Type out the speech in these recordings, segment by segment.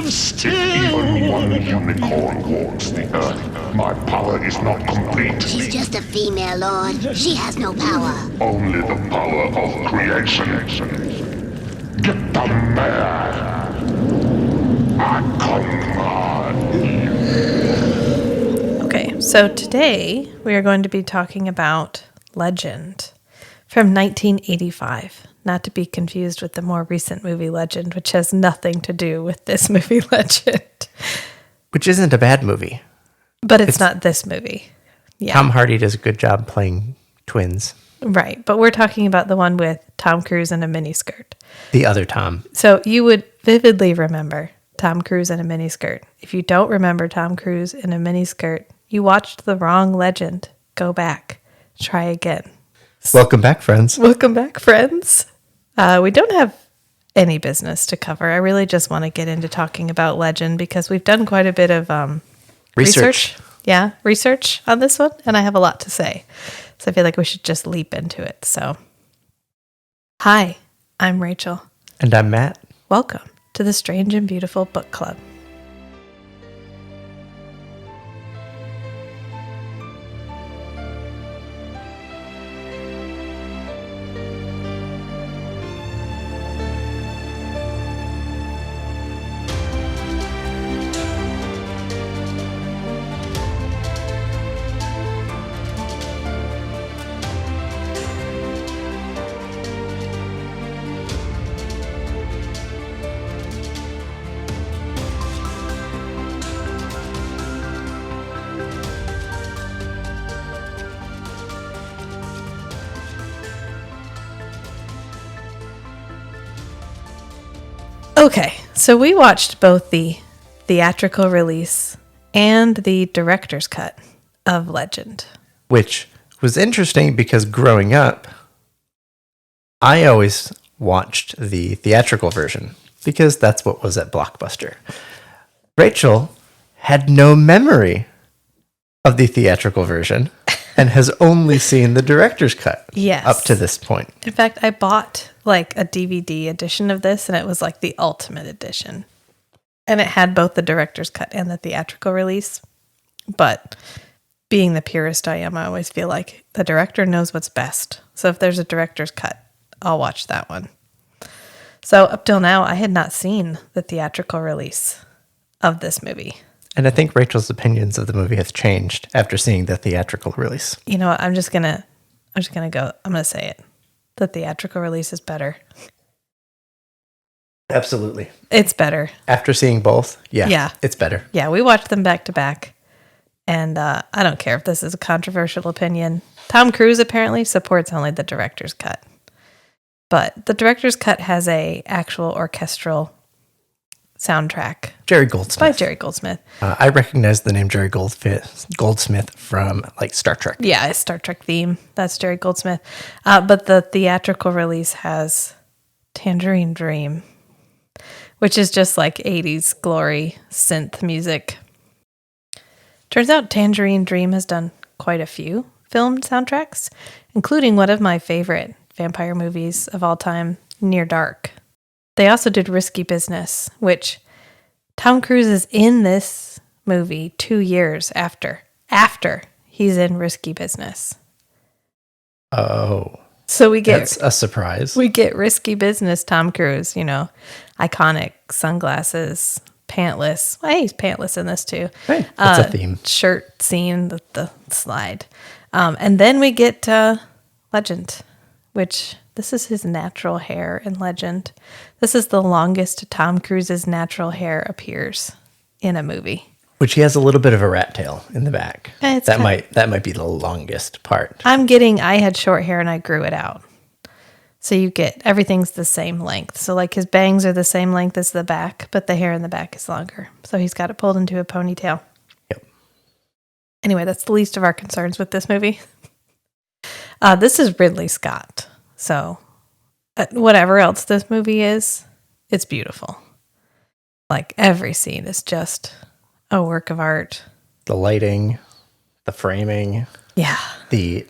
live still. Even one unicorn walks the earth. My power is not complete. She's just a female lord. She has no power. Only the power of creation. Get the mare. I command. Okay, so today we are going to be talking about Legend from 1985. Not to be confused with the more recent movie Legend, which has nothing to do with this movie Legend. Which isn't a bad movie. But it's not this movie. Yeah. Tom Hardy does a good job playing twins. Right, but we're talking about the one with Tom Cruise in a miniskirt. The other Tom. So you would vividly remember Tom Cruise in a miniskirt. If you don't remember Tom Cruise in a miniskirt, you watched the wrong Legend. Go back. Try again. Welcome back, friends. Welcome back, friends. We don't have any business to cover. I really just want to get into talking about Legend because we've done quite a bit of research. Yeah, research on this one, and I have a lot to say. So I feel like we should just leap into it. So, hi, I'm Rachel. And I'm Matt. Welcome to the Strange and Beautiful Book Club. Okay, so we watched both the theatrical release and the director's cut of Legend. Which was interesting because growing up, I always watched the theatrical version because that's what was at Blockbuster. Rachel had no memory of the theatrical version and has only seen the director's cut Yes. up to this point. In fact, I bought like a DVD edition of this, and it was like the ultimate edition. And it had both the director's cut and the theatrical release. But being the purist I am, I always feel like the director knows what's best. So if there's a director's cut, I'll watch that one. So up till now, I had not seen the theatrical release of this movie. And I think Rachel's opinions of the movie have changed after seeing the theatrical release. You know what? I'm just gonna say it. The theatrical release is better. Absolutely. It's better. After seeing both, Yeah. it's better. Yeah, we watched them back to back. And I don't care if this is a controversial opinion. Tom Cruise apparently supports only the director's cut. But the director's cut has a actual orchestral soundtrack. Jerry By Goldsmith. Jerry Goldsmith. I recognize the name Jerry Goldsmith from like Star Trek. Yeah, it's Star Trek theme. That's Jerry Goldsmith. But the theatrical release has Tangerine Dream, which is just like 80s glory synth music. Turns out Tangerine Dream has done quite a few filmed soundtracks, including one of my favorite vampire movies of all time, Near Dark. They also did Risky Business, which Tom Cruise is in this movie 2 years after he's in Risky Business. Oh. So we get That's a surprise. We get Risky Business Tom Cruise, iconic sunglasses, pantless. Well, he's pantless in this too. Hey, that's a theme. Shirt scene, the slide. And then we get Legend, which this is his natural hair in Legend. This is the longest Tom Cruise's natural hair appears in a movie. Which he has a little bit of a rat tail in the back. It's That might be the longest part. I had short hair and I grew it out. So you get, everything's the same length. So like his bangs are the same length as the back, but the hair in the back is longer. So he's got it pulled into a ponytail. Yep. Anyway, that's the least of our concerns with this movie. This is Ridley Scott. So whatever else this movie is, it's beautiful. Like every scene is just a work of art. The lighting, the framing, Yeah. the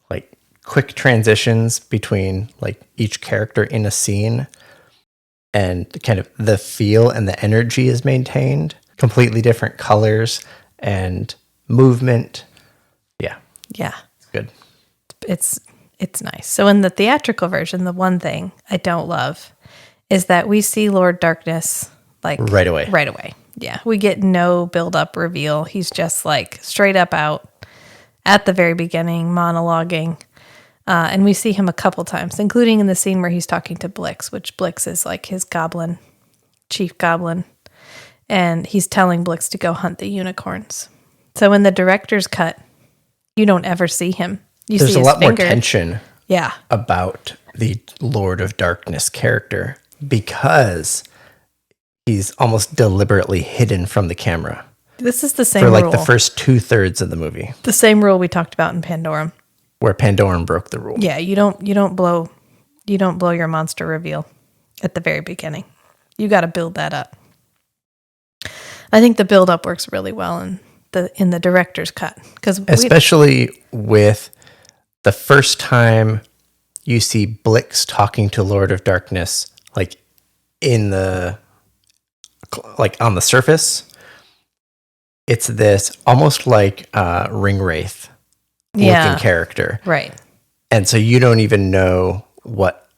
like quick transitions between like each character in a scene and kind of the feel and the energy is maintained. Completely different colors and movement. Yeah, Yeah. it's good. It's nice. So in the theatrical version, the one thing I don't love is that we see Lord Darkness like Right away. Right away. Yeah. We get no build up reveal. He's just like straight up out at the very beginning, monologuing. And we see him a couple times, including in the scene where he's talking to Blix, which Blix is like his goblin, chief goblin. And he's telling Blix to go hunt the unicorns. So in the director's cut, you don't ever see him. There's see a his lot more finger. tension Yeah. about the Lord of Darkness character because he's almost deliberately hidden from the camera This is the same for like rule. the first 2/3 of the movie, The same rule we talked about in Pandorum. where Pandorum broke the rule. Yeah, you don't blow your monster reveal at the very beginning. You got to build that up. I think the build up works really well in the director's cut because Especially with the first time you see Blix talking to Lord of Darkness, like on the surface, it's this almost like Ring Wraith looking character. right. And so you don't even know what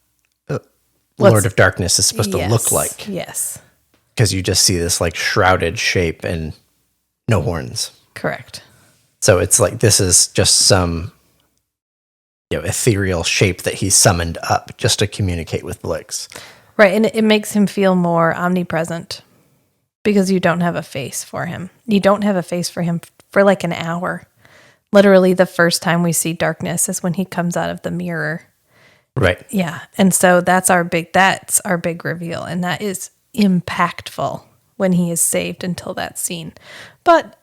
Lord of Darkness is supposed to look like. Yes, Because you just see this like shrouded shape and no horns. correct. So it's like this is just some ethereal shape that he summoned up just to communicate with Blix. Right, and it makes him feel more omnipresent because you don't have a face for him. You don't have a face for him for like an hour. Literally, the first time we see Darkness is when he comes out of the mirror. Right. Yeah, and so that's our big reveal, and that is impactful when he is saved until that scene. But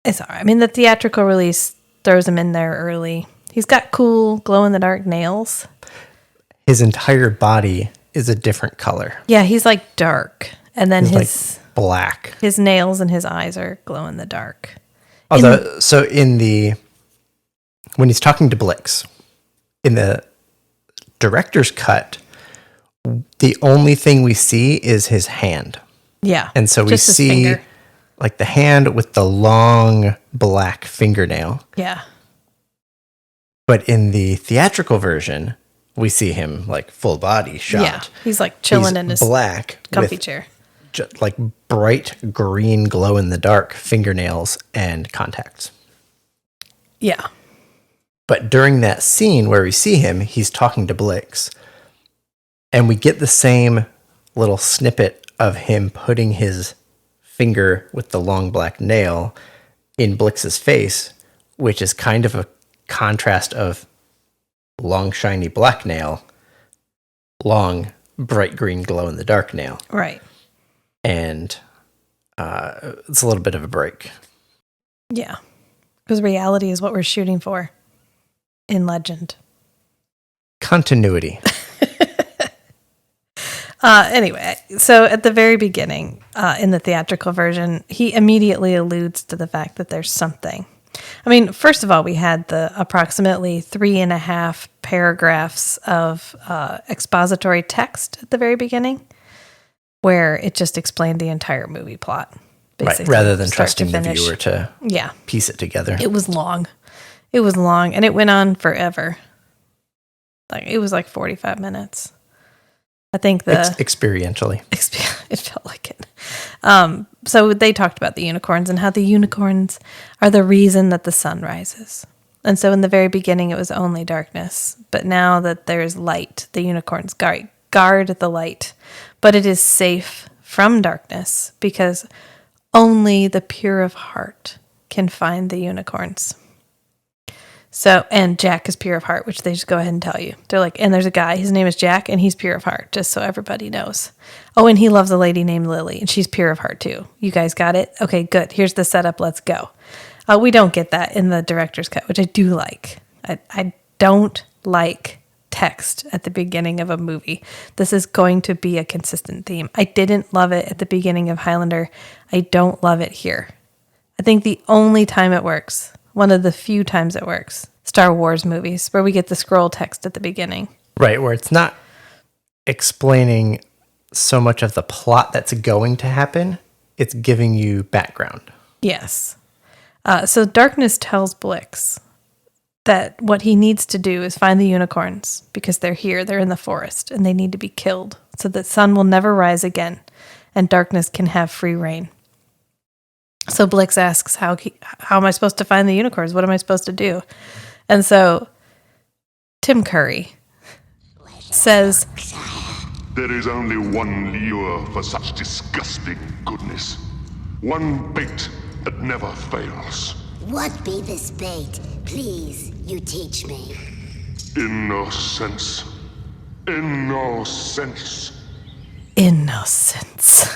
it's all right. I mean, the theatrical release throws him in there early. He's got cool glow-in-the-dark nails. His entire body is a different color. Yeah, he's like dark. And then He's like black. his nails and his eyes are glow-in-the-dark. Although, when he's talking to Blix, in the director's cut, the only thing we see is his hand. Yeah. And so we just his see finger. like the hand with the long black fingernail. Yeah. But in the theatrical version, we see him like full body shot. Yeah. He's like chilling in his black comfy with chair. like bright green glow in the dark fingernails and contacts. Yeah. But during that scene where we see him, he's talking to Blix. And we get the same little snippet of him putting his finger with the long black nail in Blix's face, which is kind of a contrast of long shiny black nail, long bright green glow in the dark nail. Right. And it's a little bit of a break. Yeah. Because reality is what we're shooting for in Legend. Continuity. Anyway, so at the very beginning, in the theatrical version, he immediately alludes to the fact that there's something. I mean, first of all, we had the approximately 3.5 paragraphs of expository text at the very beginning, where it just explained the entire movie plot. Right, rather than start to trusting the finish. viewer to Yeah. piece it together. It was long. It was long, and it went on forever. Like it was like 45 minutes. I think Experientially. it felt like it. So they talked about the unicorns and how the unicorns are the reason that the sun rises. And so in the very beginning, it was only darkness. But now that there's light, the unicorns guard the light. But it is safe from darkness because only the pure of heart can find the unicorns. So, and Jack is pure of heart, which they just go ahead and tell you. They're like, and there's a guy, his name is Jack, and he's pure of heart, just so everybody knows. Oh, and he loves a lady named Lily, and she's pure of heart too. You guys got it? Okay, good. Here's the setup. Let's go. We don't get that in the director's cut, which I do like. I don't like text at the beginning of a movie. This is going to be a consistent theme. I didn't love it at the beginning of Highlander. I don't love it here. I think the only time it works, one of the few times it works, Star Wars movies, where we get the scroll text at the beginning. Right, where it's not explaining so much of the plot that's going to happen. It's giving you background. Yes. So Darkness tells Blix that what he needs to do is find the unicorns because they're here, they're in the forest, and they need to be killed so that sun will never rise again and darkness can have free reign. So Blix asks, how am I supposed to find the unicorns? What am I supposed to do? And so Tim Curry says, There is only one lure for such disgusting goodness. One bait that never fails. What be this bait? Please, you teach me. Innocence. Innocence. innocence.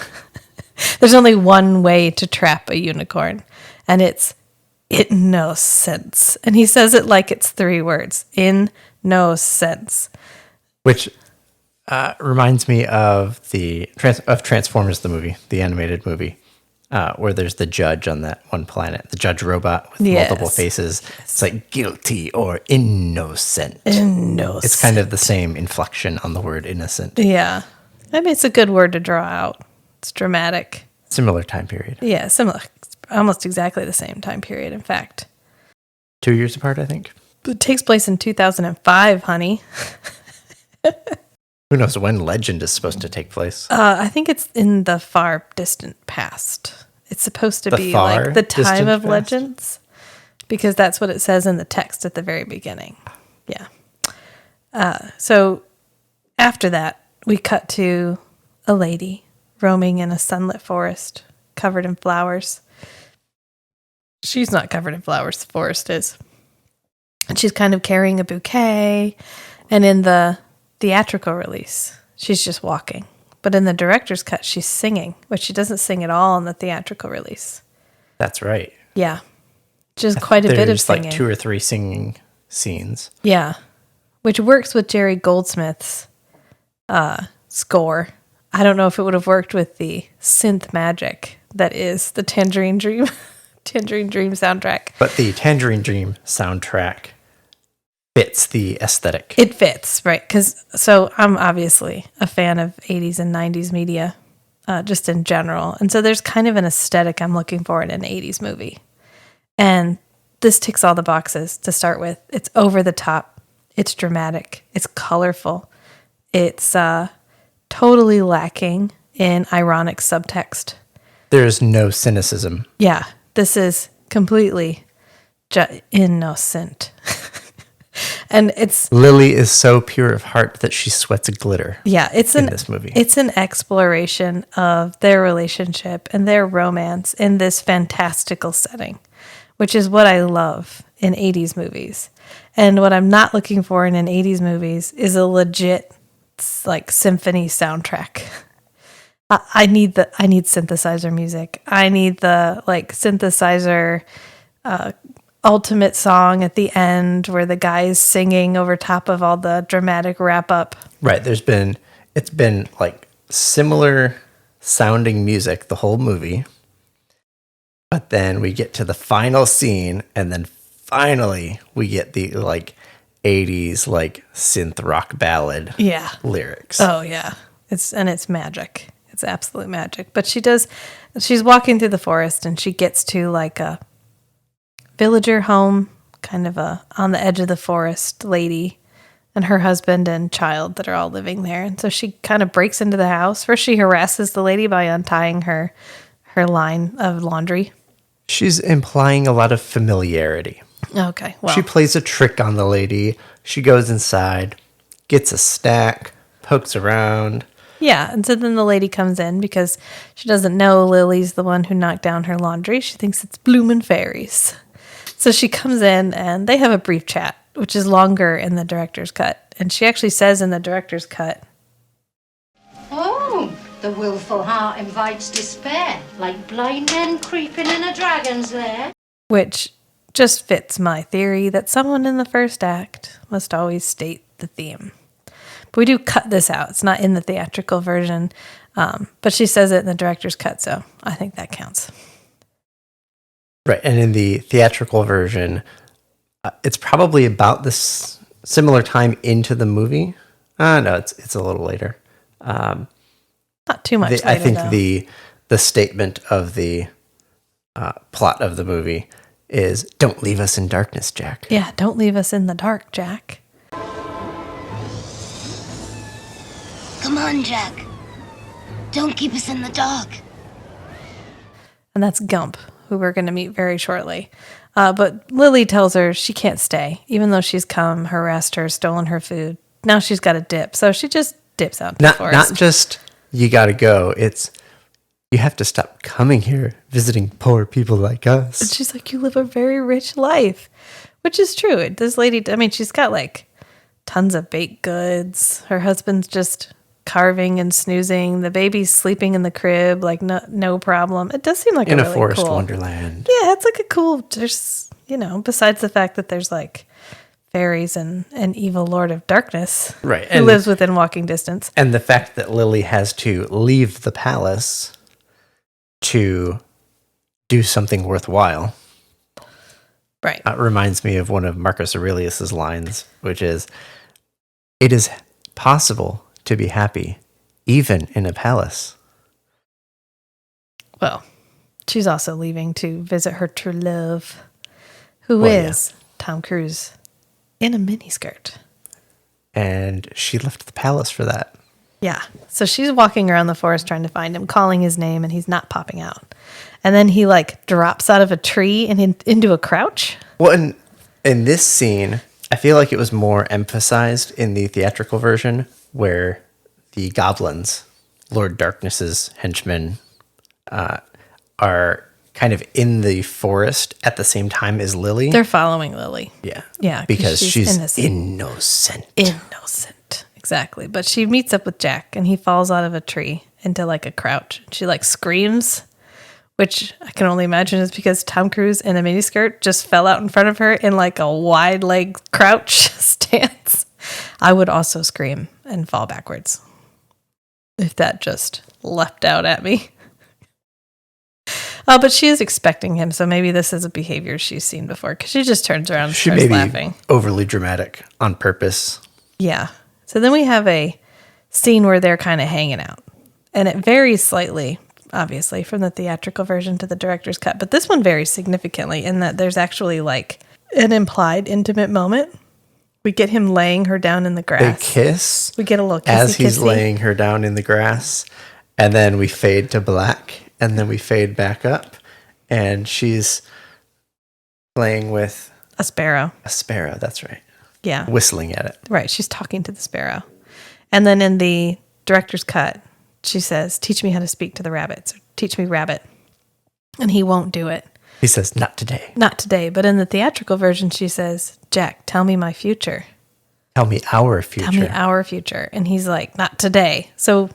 There's only one way to trap a unicorn, and it's innocence. And he says it like it's 3 words. In no sense. Which reminds me of Transformers, the movie, the animated movie, where there's the judge on that one planet, the judge robot with multiple faces. It's like guilty or innocent. Innocent. It's kind of the same inflection on the word innocent. Yeah. I mean, it's a good word to draw out. It's dramatic. Similar time period. Yeah, similar. Almost exactly the same time period, in fact. 2 years apart, I think. It takes place in 2005, honey. Who knows when Legend is supposed to take place? I think it's in the far distant past. It's supposed to The be far like the time distant of past? Legends, because that's what it says in the text at the very beginning. Yeah. So after that, we cut to a lady roaming in a sunlit forest covered in flowers. She's not covered in flowers, the forest is. And she's kind of carrying a bouquet. And in the theatrical release, she's just walking. But in the director's cut, she's singing, which she doesn't sing at all in the theatrical release. That's right. Yeah. Just quite a bit of There's singing. like 2 or 3 singing scenes. Yeah. Which works with Jerry Goldsmith's score. I don't know if it would have worked with the synth magic that is the Tangerine Dream soundtrack. But the Tangerine Dream soundtrack fits the aesthetic. It fits, right? So I'm obviously a fan of 80s and 90s media, just in general. And so there's kind of an aesthetic I'm looking for in an 80s movie. And this ticks all the boxes to start with. It's over the top. It's dramatic. It's colorful. It's totally lacking in ironic subtext. There's no cynicism. Yeah, this is completely innocent. And it's Lily is so pure of heart that she sweats glitter. Yeah, it's in this movie. It's an exploration of their relationship and their romance in this fantastical setting, which is what I love in 80s movies. And what I'm not looking for in an 80s movies is a legit like symphony soundtrack. I need synthesizer music. I need the like synthesizer ultimate song at the end where the guy is singing over top of all the dramatic wrap up. Right. It's been like similar sounding music the whole movie. But then we get to the final scene and then finally we get the like 80s like synth rock ballad lyrics. Oh yeah. It's magic. It's absolute magic. But she's walking through the forest and she gets to like a villager home, kind of on the edge of the forest lady and her husband and child that are all living there. And so she kind of breaks into the house. First she harasses the lady by untying her line of laundry. She's implying a lot of familiarity. Okay, well. She plays a trick on the lady. She goes inside, gets a stack, pokes around. Yeah, and so then the lady comes in because she doesn't know Lily's the one who knocked down her laundry. She thinks it's bloomin' fairies. So she comes in and they have a brief chat, which is longer in the director's cut. And she actually says in the director's cut, "Oh, the willful heart invites despair, like blind men creeping in a dragon's lair." which just fits my theory that someone in the first act must always state the theme. But we do cut this out. It's not in the theatrical version, but she says it in the director's cut, so I think that counts. Right, and in the theatrical version, it's probably about this similar time into the movie. No, it's a little later. Not too much later, I think though. the statement of the plot of the movie is, "Don't leave us in darkness, Jack." Yeah, don't leave us in the dark, Jack. Come on, Jack. Don't keep us in the dark. And that's Gump, who we're going to meet very shortly. But Lily tells her she can't stay, even though she's come, harassed her, stolen her food. Now she's got to dip, so she just dips out to the forest. Not just you got to go. It's you have to stop coming here, visiting poor people like us. And she's like, you live a very rich life, which is true. This lady, I mean, she's got like tons of baked goods. Her husband's just carving and snoozing. The baby's sleeping in the crib, like no problem. It does seem like In a a really forest cool wonderland. Yeah, it's like a cool. There's besides the fact that there's like fairies and an evil Lord of Darkness, Right, who lives within walking distance, and the fact that Lily has to leave the palace to do something worthwhile. right? Reminds me of one of Marcus Aurelius's lines, which is, "It is possible to be happy, even in a palace." Well, she's also leaving to visit her true love, who is Tom Cruise in a miniskirt. And she left the palace for that. Yeah. So she's walking around the forest trying to find him, calling his name, and he's not popping out. And then he like drops out of a tree and into a crouch. Well, in this scene, I feel like it was more emphasized in the theatrical version, where the goblins, Lord Darkness's henchmen, are kind of in the forest at the same time as Lily. They're following Lily. Yeah. Yeah. Because she's innocent. Innocent. Exactly. But she meets up with Jack and he falls out of a tree into like a crouch. She like screams, which I can only imagine is because Tom Cruise in a miniskirt just fell out in front of her in like a wide leg crouch stance. I would also scream and fall backwards if that just leapt out at me. But she is expecting him, so maybe this is a behavior she's seen before, because she just turns around and starts laughing. Overly dramatic on purpose. Yeah. So then we have a scene where they're kind of hanging out, and it varies slightly, obviously, from the theatrical version to the director's cut, but this one varies significantly in that there's actually like an implied intimate moment. We get him laying her down in the grass. They kiss. We get a little kissy as he's kissy. laying her down in the grass, and then we fade to black. And then we fade back up, and she's playing with a sparrow. A sparrow, that's right. Yeah. Whistling at it. Right, she's talking to the sparrow. And then in the director's cut, she says, "Teach me how to speak to the rabbits. Or, teach me rabbit." And he won't do it. He says, "Not today." Not today. But in the theatrical version, she says, "Jack, tell me my future. Tell me our future. Tell me our future." And he's like, "Not today." So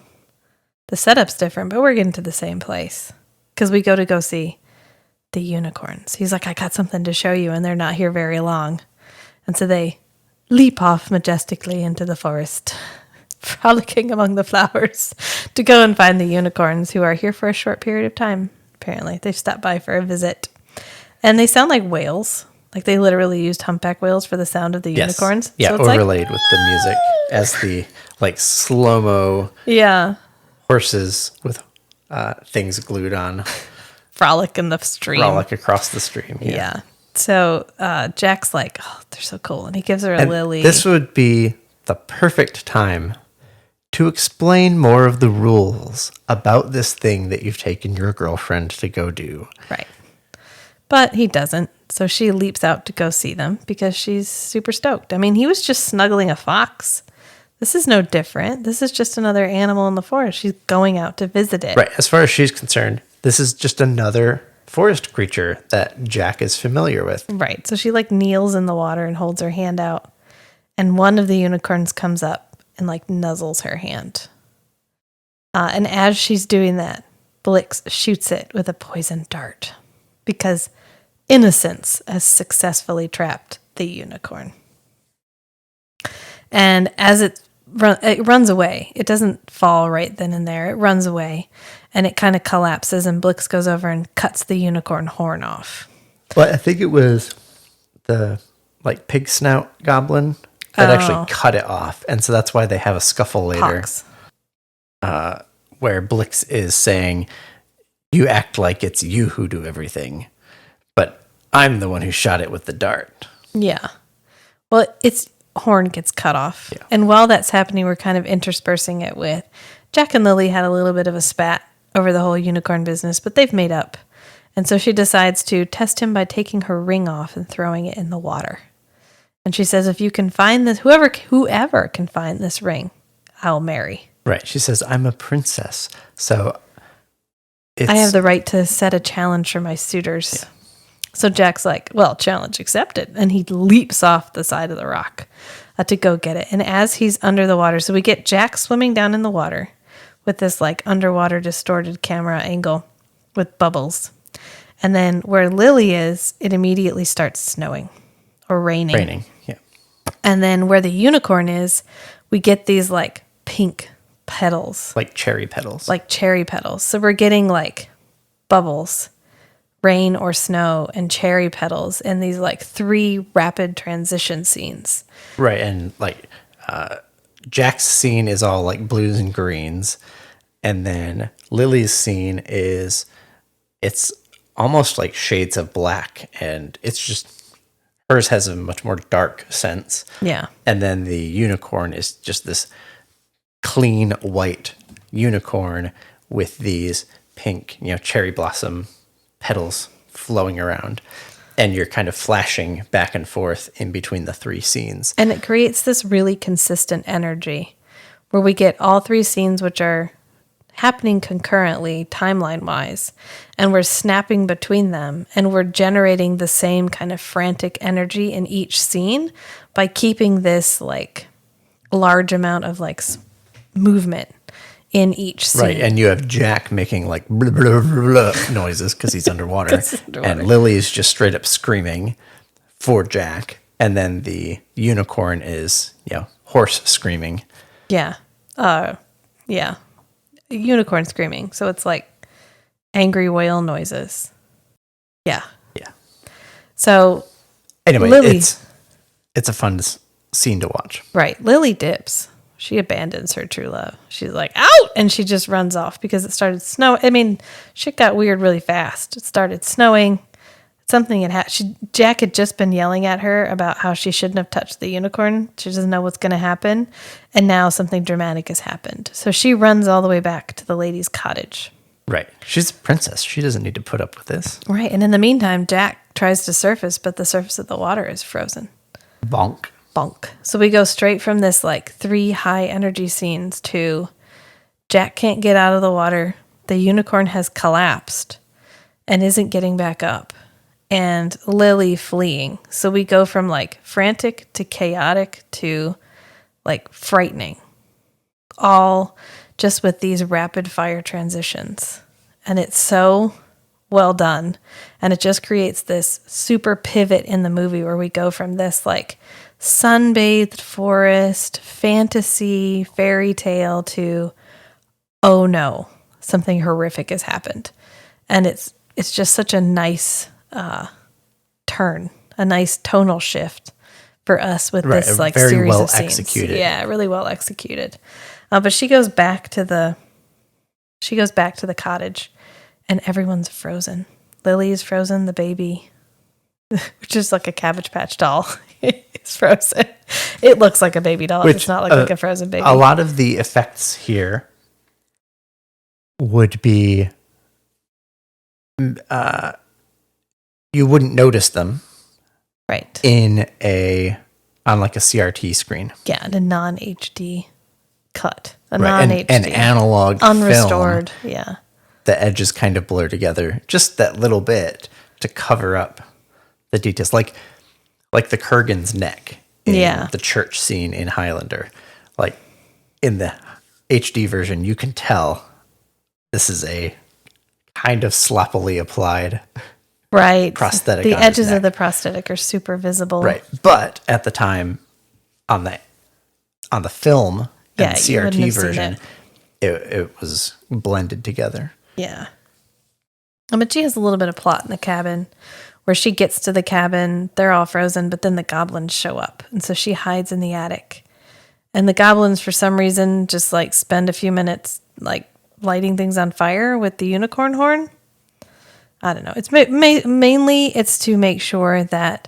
the setup's different, but we're getting to the same place because we go see the unicorns. He's like, "I got something to show you," and they're not here very long. And so they leap off majestically into the forest, frolicking among the flowers to go and find the unicorns, who are here for a short period of time. Apparently, they've stopped by for a visit. And they sound like whales. Like they literally used humpback whales for the sound of the unicorns. Yeah, so it's overlaid with the music as the like slow-mo horses with things glued on. Frolic in the stream. Frolic across the stream. Yeah. So Jack's like, "Oh, they're so cool." And he gives her a lily. This would be the perfect time to explain more of the rules about this thing that you've taken your girlfriend to go do. Right. But he doesn't. So she leaps out to go see them because she's super stoked. I mean, he was just snuggling a fox. This is no different. This is just another animal in the forest. She's going out to visit it. Right. As far as she's concerned, this is just another forest creature that Jack is familiar with. Right. So she like kneels in the water and holds her hand out. And one of the unicorns comes up and like nuzzles her hand. And as she's doing that, Blix shoots it with a poison dart because innocence has successfully trapped the unicorn. And as it runs away, it doesn't fall right then and there. It runs away and it kind of collapses, and Blix goes over and cuts the unicorn horn off. Well, I think it was the like pig snout goblin that actually cut it off. And so that's why they have a scuffle later. Pox. where Blix is saying, you act like it's you who do everything, but I'm the one who shot it with the dart. Yeah. Well, its horn gets cut off. Yeah. And while that's happening, we're kind of interspersing it with Jack and Lily had a little bit of a spat over the whole unicorn business, but they've made up. And so she decides to test him by taking her ring off and throwing it in the water. And she says, if you can find this, whoever can find this ring, I'll marry. Right. She says, I'm a princess. So I have the right to set a challenge for my suitors. Yeah. So Jack's like, well, challenge accepted. And he leaps off the side of the rock to go get it. And as he's under the water, so we get Jack swimming down in the water with this like underwater distorted camera angle with bubbles. And then where Lily is, it immediately starts snowing or raining. Raining, yeah. And then where the unicorn is, we get these like pink petals. Like cherry petals. Like cherry petals. So we're getting like bubbles, rain or snow, and cherry petals in these like 3 rapid transition scenes. Right. And like Jack's scene is all like blues and greens. And then Lily's scene is, it's almost like shades of black. And it's just, hers has a much more dark sense. Yeah. And then the unicorn is just this clean white unicorn with these pink, cherry blossom petals flowing around. And you're kind of flashing back and forth in between the 3 scenes. And it creates this really consistent energy where we get all 3 scenes, which are happening concurrently, timeline-wise, and we're snapping between them, and we're generating the same kind of frantic energy in each scene by keeping this like large amount of like movement in each scene. Right, and you have Jack making like blah, blah, blah, blah noises because he's underwater, and Lily's just straight up screaming for Jack, and then the unicorn is, horse screaming. Yeah. Yeah. Unicorn screaming. So it's like angry whale noises. Yeah. Yeah. So anyway, Lily, it's a fun scene to watch. Right. Lily dips. She abandons her true love. She's like, out! And she just runs off because it started snowing. I mean, shit got weird really fast. It started snowing. Something had happened. Jack had just been yelling at her about how she shouldn't have touched the unicorn. She doesn't know what's going to happen. And now something dramatic has happened. So she runs all the way back to the lady's cottage. Right. She's a princess. She doesn't need to put up with this. Right. And in the meantime, Jack tries to surface, but the surface of the water is frozen. Bonk. Bonk. So we go straight from this like 3 high energy scenes to Jack can't get out of the water. The unicorn has collapsed and isn't getting back up. And Lily fleeing. So we go from like frantic to chaotic to like frightening. All just with these rapid fire transitions. And it's so well done. And it just creates this super pivot in the movie where we go from this like sunbathed forest, fantasy, fairy tale to, oh no, something horrific has happened. And it's just such a nice turn, a nice tonal shift for us with this like very series well of scenes. Executed. Yeah, really well executed. But she goes back to the cottage, and everyone's frozen. Lily is frozen. The baby, which is like a Cabbage Patch doll, is frozen. It looks like a baby doll. It's not like a frozen baby. A lot of the effects here would be. You wouldn't notice them, right? On like a CRT screen. Yeah, in a non-HD cut, Right. non-HD, an analog unrestored. film, Yeah, the edges kind of blur together, just that little bit to cover up the details, like the Kurgan's neck in the church scene in Highlander. Like in the HD version, you can tell this is a kind of sloppily applied prosthetic. The on his edges neck. of the prosthetic are super visible. Right. But at the time on the film and the you wouldn't CRT have seen version, it was blended together. Yeah. But she has a little bit of plot in the cabin where she gets to the cabin, they're all frozen, but then the goblins show up. And so she hides in the attic. And the goblins, for some reason, just like spend a few minutes like lighting things on fire with the unicorn horn. I don't know. It's mainly it's to make sure that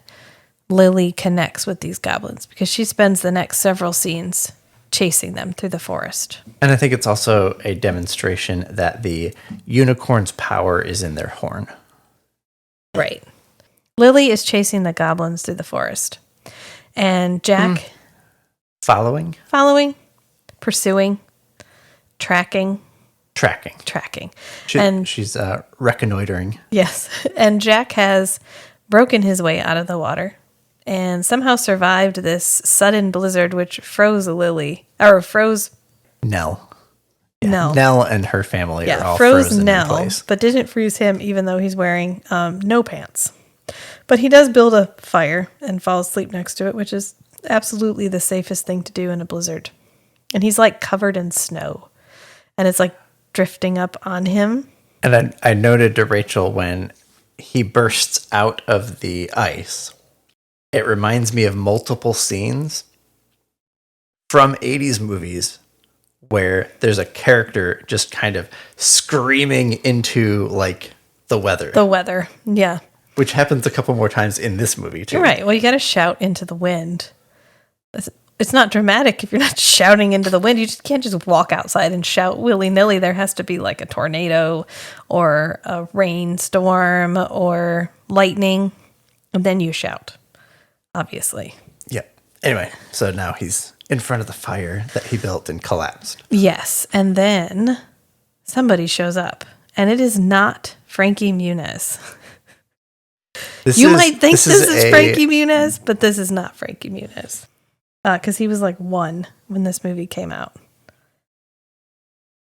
Lily connects with these goblins because she spends the next several scenes chasing them through the forest. And I think it's also a demonstration that the unicorn's power is in their horn. Right. Lily is chasing the goblins through the forest. And Jack... Following? Pursuing. Tracking. She's reconnoitering. Yes. And Jack has broken his way out of the water and somehow survived this sudden blizzard which froze Nell. Nell. Nell and her family are all froze frozen Nell, in place. but didn't freeze him even though he's wearing no pants. But he does build a fire and fall asleep next to it, which is absolutely the safest thing to do in a blizzard. And he's like covered in snow and it's like drifting up on him. And I noted to Rachel when he bursts out of the ice, it reminds me of multiple scenes from 80s movies where there's a character just kind of screaming into like the weather. The weather, yeah. Which happens a couple more times in this movie too. Right. Well, you got to shout into the wind. It's not dramatic if you're not shouting into the wind. You just can't just walk outside and shout willy-nilly. There has to be like a tornado or a rainstorm or lightning, and then you shout, obviously. Yeah. Anyway, so now he's in front of the fire that he built and collapsed. Yes, and then somebody shows up, and it is not Frankie Muniz. You might think this is Frankie Muniz, but this is not Frankie Muniz. Because he was like 1 when this movie came out.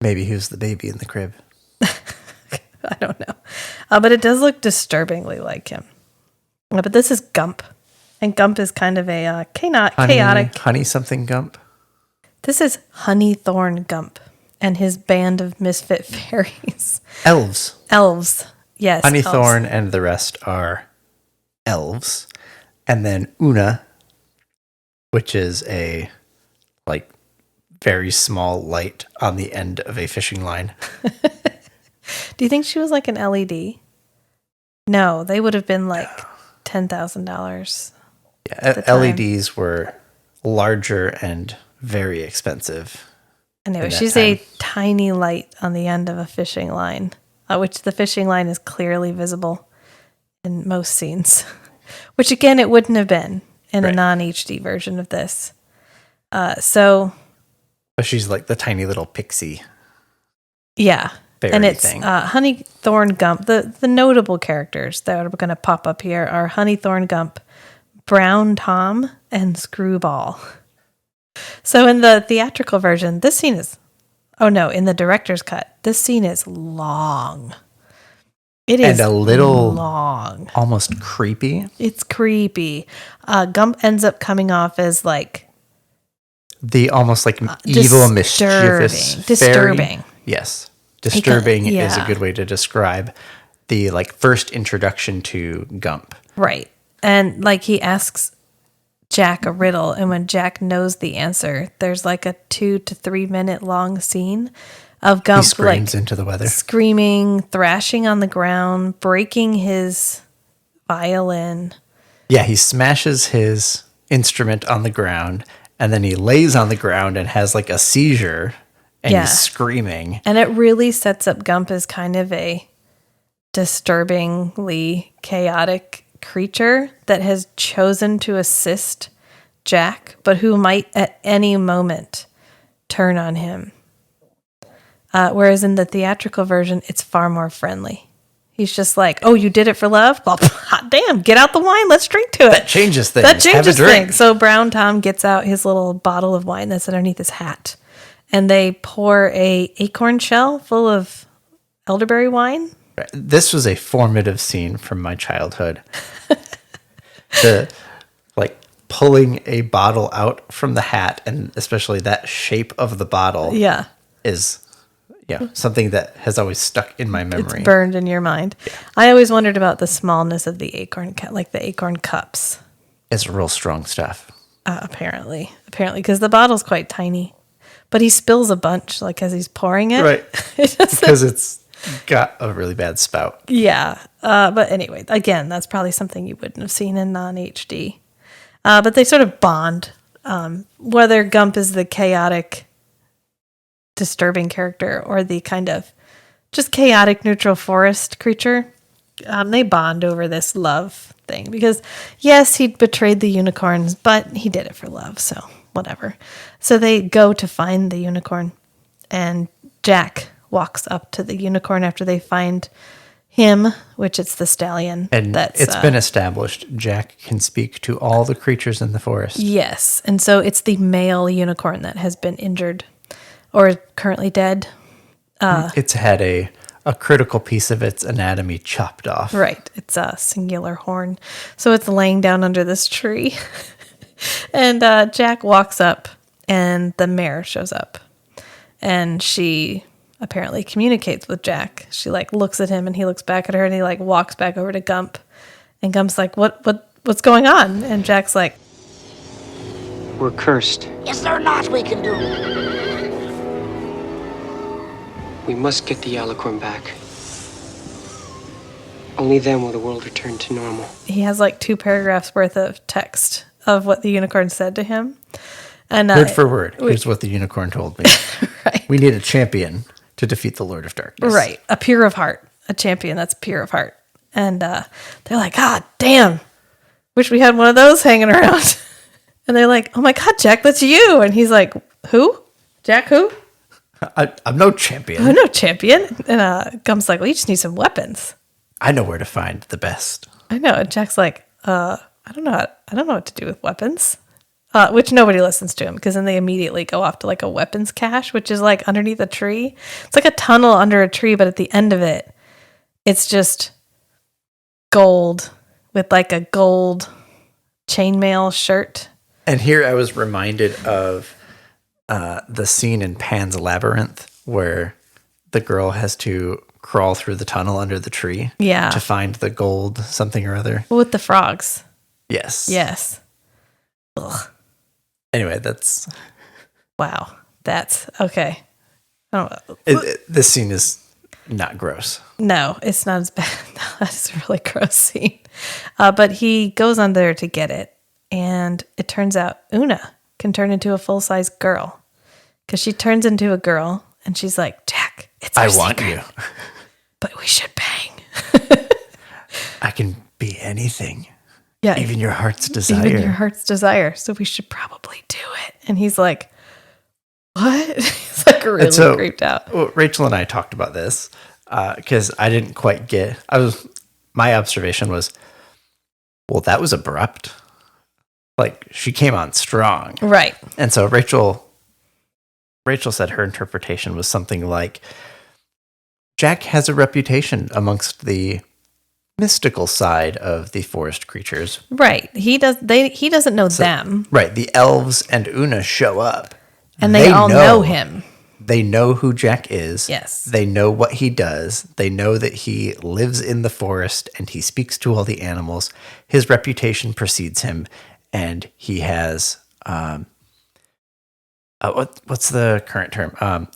Maybe he was the baby in the crib. I don't know. But it does look disturbingly like him. But this is Gump. And Gump is kind of a chaotic. Honey something Gump? This is Honeythorn Gump and his band of misfit fairies. Elves. Yes. Honeythorn and the rest are elves. And then Una, which is a like very small light on the end of a fishing line. Do you think she was like an LED? No, they would have been like $10,000. Yeah, LEDs were larger and very expensive. Anyway, she's a tiny light on the end of a fishing line, which the fishing line is clearly visible in most scenes, which again, it wouldn't have been in a non-HD version of this. But she's like the tiny little pixie. Yeah. And it's thing. Honeythorn Gump. The notable characters that are going to pop up here are Honeythorn Gump, Brown Tom, and Screwball. So in the theatrical version, this scene is... Oh no, in the director's cut, this scene is long. It is a little long. Almost creepy. It's creepy. Gump ends up coming off as like... The almost like evil, mischievous disturbing. Fairy. Yes. Disturbing is a good way to describe the like first introduction to Gump. Right. And like he asks Jack a riddle, and when Jack knows the answer, there's like a 2 to 3 minute long scene of Gump screams into the weather, screaming, thrashing on the ground, breaking his violin. Yeah, he smashes his instrument on the ground, and then he lays on the ground and has like a seizure. And he's screaming. And it really sets up Gump as kind of a disturbingly chaotic creature that has chosen to assist Jack, but who might at any moment turn on him. Whereas in the theatrical version, it's far more friendly. He's just like, oh, you did it for love? Well, hot damn, get out the wine. Let's drink to it. That changes things. So Brown Tom gets out his little bottle of wine that's underneath his hat. And they pour a acorn shell full of elderberry wine. This was a formative scene from my childhood. The like pulling a bottle out from the hat, and especially that shape of the bottle, is something that has always stuck in my memory. It's burned in your mind. Yeah. I always wondered about the smallness of the acorn, like the acorn cups. It's real strong stuff. Apparently, because the bottle's quite tiny. but he spills a bunch like as he's pouring it. Right. It doesn't- Because it's got a really bad spout. yeah. But anyway, again, that's probably something you wouldn't have seen in non-HD. But they sort of bond. Whether Gump is the chaotic, disturbing character or the kind of just chaotic neutral forest creature, they bond over this love thing. Because, yes, he betrayed the unicorns, but he did it for love, so whatever. So they go to find the unicorn, and Jack walks up to the unicorn after they find him, which it's the stallion. And it's been established Jack can speak to all the creatures in the forest. Yes, and so it's the male unicorn that has been injured or currently dead. It's had a critical piece of its anatomy chopped off. Right, it's a singular horn. So it's laying down under this tree. And Jack walks up, and the mare shows up. And she apparently communicates with Jack. She like looks at him and he looks back at her and he like walks back over to Gump. And Gump's like, what's going on? And Jack's like, we're cursed. Is there not we can do? We must get the alicorn back. Only then will the world return to normal. he has like 2 paragraphs worth of text of what the unicorn said to him. And Word for word. Here's what the unicorn told me. Right. We need a champion to defeat the Lord of Darkness. Right. A pure of heart. A champion that's pure of heart. And they're like, God damn. Wish we had one of those hanging around. And they're like, oh my God, Jack, that's you. And he's like, who? Jack who? I'm no champion. Oh, no champion. And Gump's like, well, you just need some weapons. I know where to find the best. I know. And Jack's like, I don't know what to do with weapons. Which nobody listens to him because then they immediately go off to like a weapons cache, which is like underneath a tree. It's like a tunnel under a tree, but at the end of it, it's just gold with like a gold chainmail shirt. And here I was reminded of the scene in Pan's Labyrinth where the girl has to crawl through the tunnel under the tree to find the gold something or other. With the frogs. Yes. Yes. Ugh. Anyway, that's... Wow. That's... Okay. I don't know. This scene is not gross. No, it's not as bad. No, that's a really gross scene. But he goes on there to get it. And it turns out Una can turn into a full-size girl. Because she turns into a girl. And she's like, Jack, it's our I want secret, you. but we should bang. I can be anything. Yeah. Even your heart's desire. Even your heart's desire. So we should probably do it. And he's like, what? He's like really creeped out. Well, Rachel and I talked about this because I didn't quite get... My observation was, well, that was abrupt. Like, she came on strong. Right. And so Rachel said her interpretation was something like, Jack has a reputation amongst the mystical side of the forest creatures. Right. He doesn't know them. Right. The elves and Una show up. And they all know him. They know who Jack is. Yes. They know what he does. They know that he lives in the forest and he speaks to all the animals. His reputation precedes him, and he has what's the current term?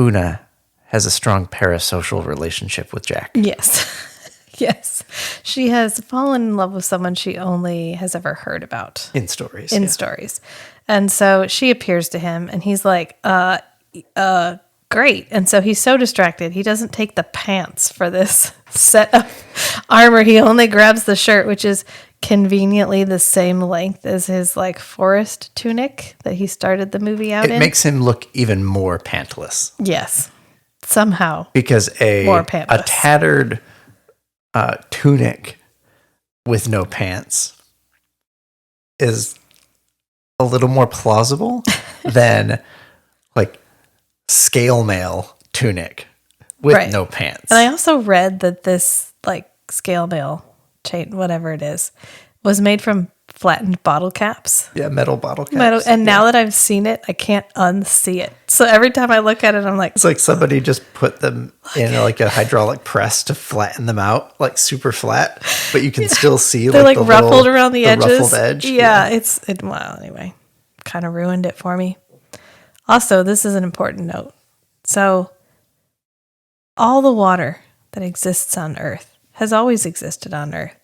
Una has a strong parasocial relationship with Jack. Yes. Yes. She has fallen in love with someone she only has ever heard about. In stories. Stories. And so she appears to him and he's like, great. And so he's so distracted. He doesn't take the pants for this set of armor. He only grabs the shirt, which is conveniently the same length as his like forest tunic that he started the movie out in. It makes him look even more pantless. Yes. Somehow. Because a tattered tunic with no pants is a little more plausible than like scale mail tunic with no pants. And I also read that this like scale mail chain, whatever it is, was made from flattened bottle caps. Yeah, metal bottle caps. Now that I've seen it, I can't unsee it. So every time I look at it, I'm like... It's like somebody just put them in like a hydraulic press to flatten them out, like super flat, but you can still see they're like the ruffled around the edges. Ruffled edge. Yeah, well, anyway, kind of ruined it for me. Also, this is an important note. So, all the water that exists on Earth has always existed on Earth,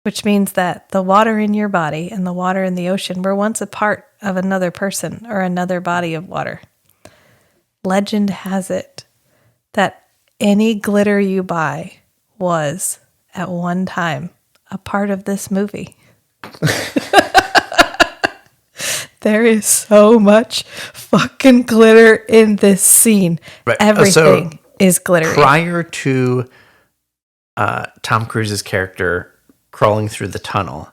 which means that the water in your body and the water in the ocean were once a part of another person or another body of water. Legend has it that any glitter you buy was, at one time, a part of this movie. There is so much fucking glitter in this scene. Right. Everything is glittery. Prior to Tom Cruise's character crawling through the tunnel,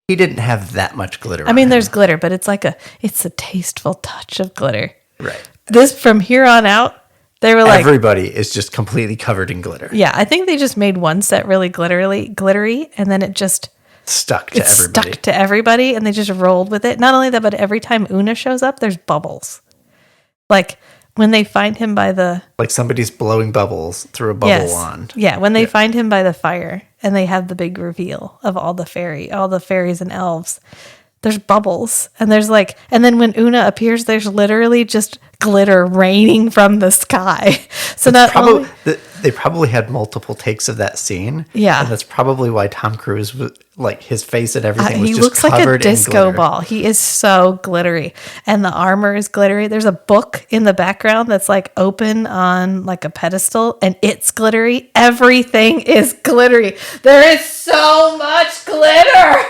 he didn't have that much glitter. I mean, there's glitter, but it's a tasteful touch of glitter. Right. This, from here on out, they were like, everybody is just completely covered in glitter. yeah, I think they just made one set really glittery, and then it just Stuck to everybody. And they just rolled with it. Not only that, but every time Una shows up, there's bubbles. Like when they find him by the... Like somebody's blowing bubbles through a bubble wand. Yeah, when they find him by the fire and they have the big reveal of all the fairies and elves, there's bubbles. And there's like... And then when Una appears, there's literally just glitter raining from the sky. So They probably had multiple takes of that scene. Yeah. And that's probably why Tom Cruise was like his face and everything was he just looks like covered a disco in glitter. ball. He is so glittery. And the armor is glittery. There's a book in the background that's like open on like a pedestal and it's glittery. Everything is glittery. There is so much glitter.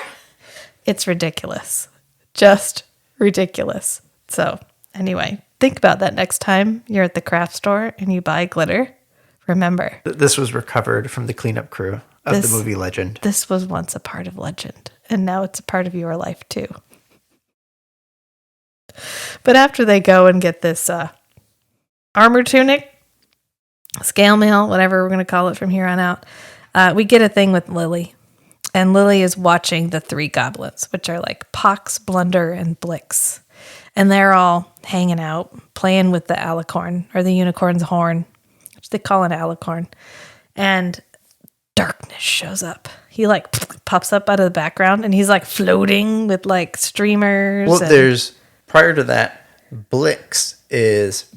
It's ridiculous. Just ridiculous. So anyway, think about that next time you're at the craft store and you buy glitter. Remember, This was recovered from the cleanup crew of the movie Legend. this was once a part of Legend, and now it's a part of your life too. But after they go and get this armor tunic, scale mail, whatever we're going to call it from here on out, we get a thing with Lily. And Lily is watching the three goblins, which are like Pox, Blunder, and Blix. And they're all hanging out, playing with the alicorn, or the unicorn's horn, which they call an alicorn. And darkness shows up. He like pops up out of the background and he's like floating with like streamers. Well, there's prior to that, Blix is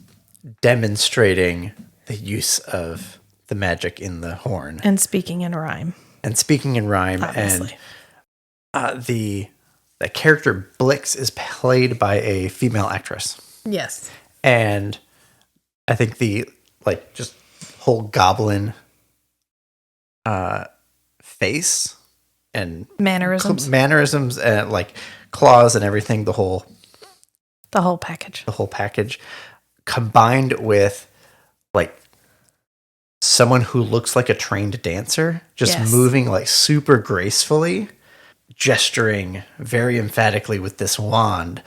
demonstrating the use of the magic in the horn and speaking in rhyme. Obviously. And the character Blix is played by a female actress. Yes. And I think the like just whole goblin face and mannerisms and like claws and everything, the whole package combined with like someone who looks like a trained dancer, just moving like super gracefully, gesturing very emphatically with this wand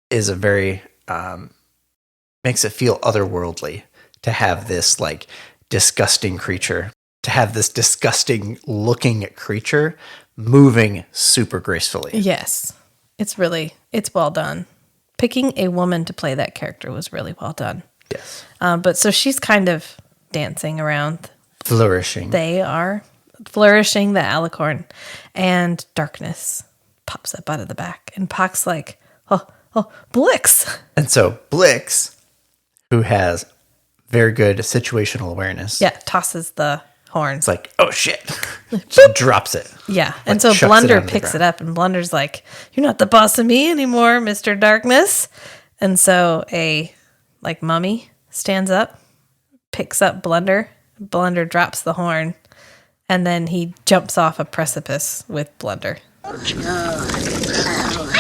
is a very makes it feel otherworldly to have this like disgusting creature, to have this disgusting looking creature moving super gracefully. Yes. It's well done. Picking a woman to play that character was really well done. Yes. But so she's kind of dancing around. Flourishing. They are flourishing the alicorn. And darkness pops up out of the back. And Pock's like, oh, Blix. And so Blix, who has very good situational awareness. Yeah, tosses the horn. It's like, oh shit. Just drops it. Yeah. Like, and so chucks Blunder it picks it up and Blunder's like, you're not the boss of me anymore, Mr. Darkness. And so a like mummy stands up, picks up Blunder. Blunder drops the horn, and then he jumps off a precipice with Blunder. I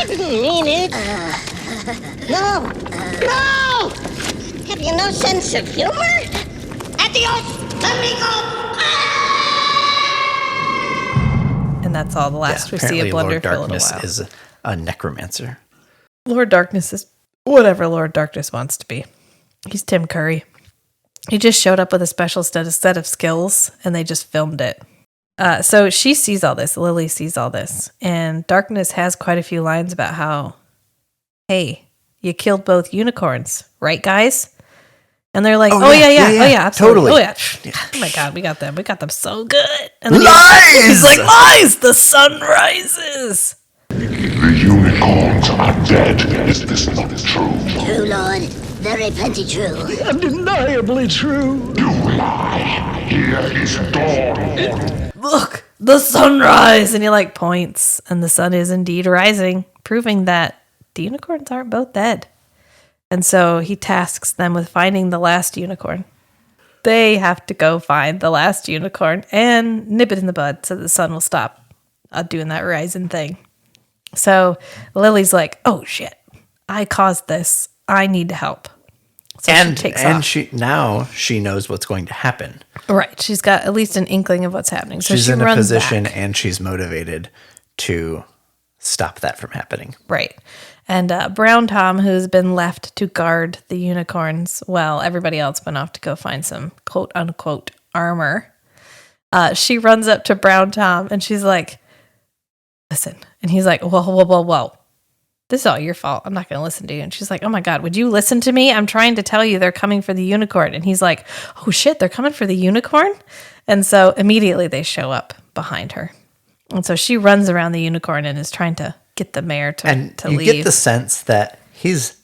didn't mean it. No! Have you no sense of humor? Adios, amigo! And that's all the last we see of Blunder Lord for a little Darkness while. is a necromancer. Lord Darkness is whatever Lord Darkness wants to be. He's Tim Curry. He just showed up with a special set of skills, and they just filmed it. So she sees all this. Lily sees all this. And Darkness has quite a few lines about how, hey, you killed both unicorns, right, guys? And they're like, oh yeah, absolutely. Totally. Oh, yeah. Oh, my God, we got them. We got them so good. And Lies! He's like, lies! The sun rises. The unicorns are dead. Is this not true? True, Lord. Very plenty true. Undeniably true. You lie. Here is dawn. Look, the sunrise! And he like points, and the sun is indeed rising, proving that the unicorns aren't both dead. And so he tasks them with finding the last unicorn. They have to go find the last unicorn and nip it in the bud so the sun will stop doing that rising thing. So Lily's like, oh shit, I caused this. I need to help. So she takes off. She knows what's going to happen. Right. She's got at least an inkling of what's happening. So she's she in a runs position back. and she's motivated to stop that from happening. Right. And Brown Tom, who's been left to guard the unicorns while everybody else went off to go find some quote unquote armor, she runs up to Brown Tom and she's like, listen. And he's like, whoa. This is all your fault. I'm not going to listen to you. And she's like, oh my God, would you listen to me? I'm trying to tell you they're coming for the unicorn. And he's like, oh shit, they're coming for the unicorn? And so immediately they show up behind her. And so she runs around the unicorn and is trying to get the mayor to You leave. get the sense that he's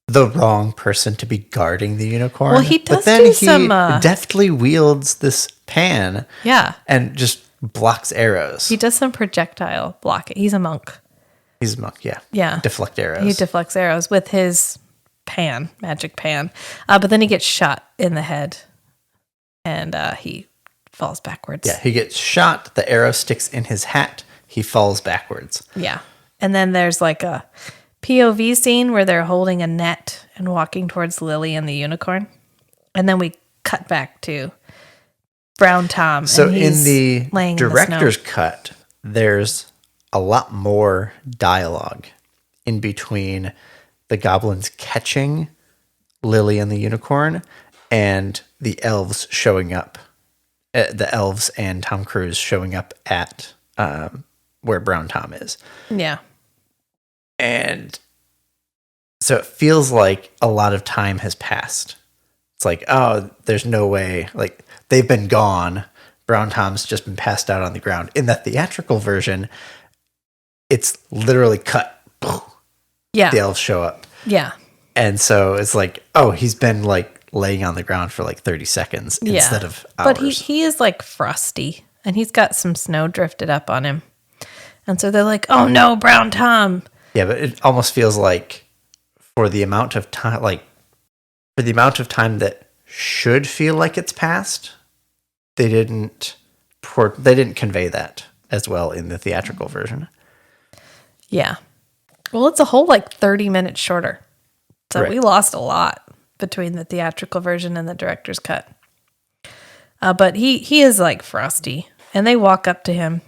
the wrong person to be guarding the unicorn. Well, he does but then do he some, deftly wields this pan. Yeah. And just blocks arrows. He does some projectile blocking. He's a monk. He's a monk, yeah. Yeah. Deflect arrows. He deflects arrows with his pan, magic pan. But then he gets shot in the head and he falls backwards. Yeah, he gets shot. The arrow sticks in his hat. He falls backwards. Yeah. And then there's like a POV scene where they're holding a net and walking towards Lily and the unicorn. And then we cut back to Brown Tom. So and in he's the laying director's in the snow. cut, there's a lot more dialogue in between the goblins catching Lily and the unicorn and the elves showing up. The elves and Tom Cruise showing up at where Brown Tom is. Yeah. And so it feels like a lot of time has passed. It's like, oh, there's no way. Like, they've been gone. Brown Tom's just been passed out on the ground. In the theatrical version, it's literally cut. Yeah. The elves show up. Yeah. And so it's like, oh, he's been like laying on the ground for like 30 seconds instead of hours. But he is like frosty and he's got some snow drifted up on him. And so they're like, oh no, Brown Tom. Yeah, but it almost feels like for the amount of time, that should feel like it's passed, they didn't convey that as well in the theatrical version. Yeah. Well, it's a whole like 30 minutes shorter. So Right. we lost a lot between the theatrical version and the director's cut. But he is like frosty. And they walk up to him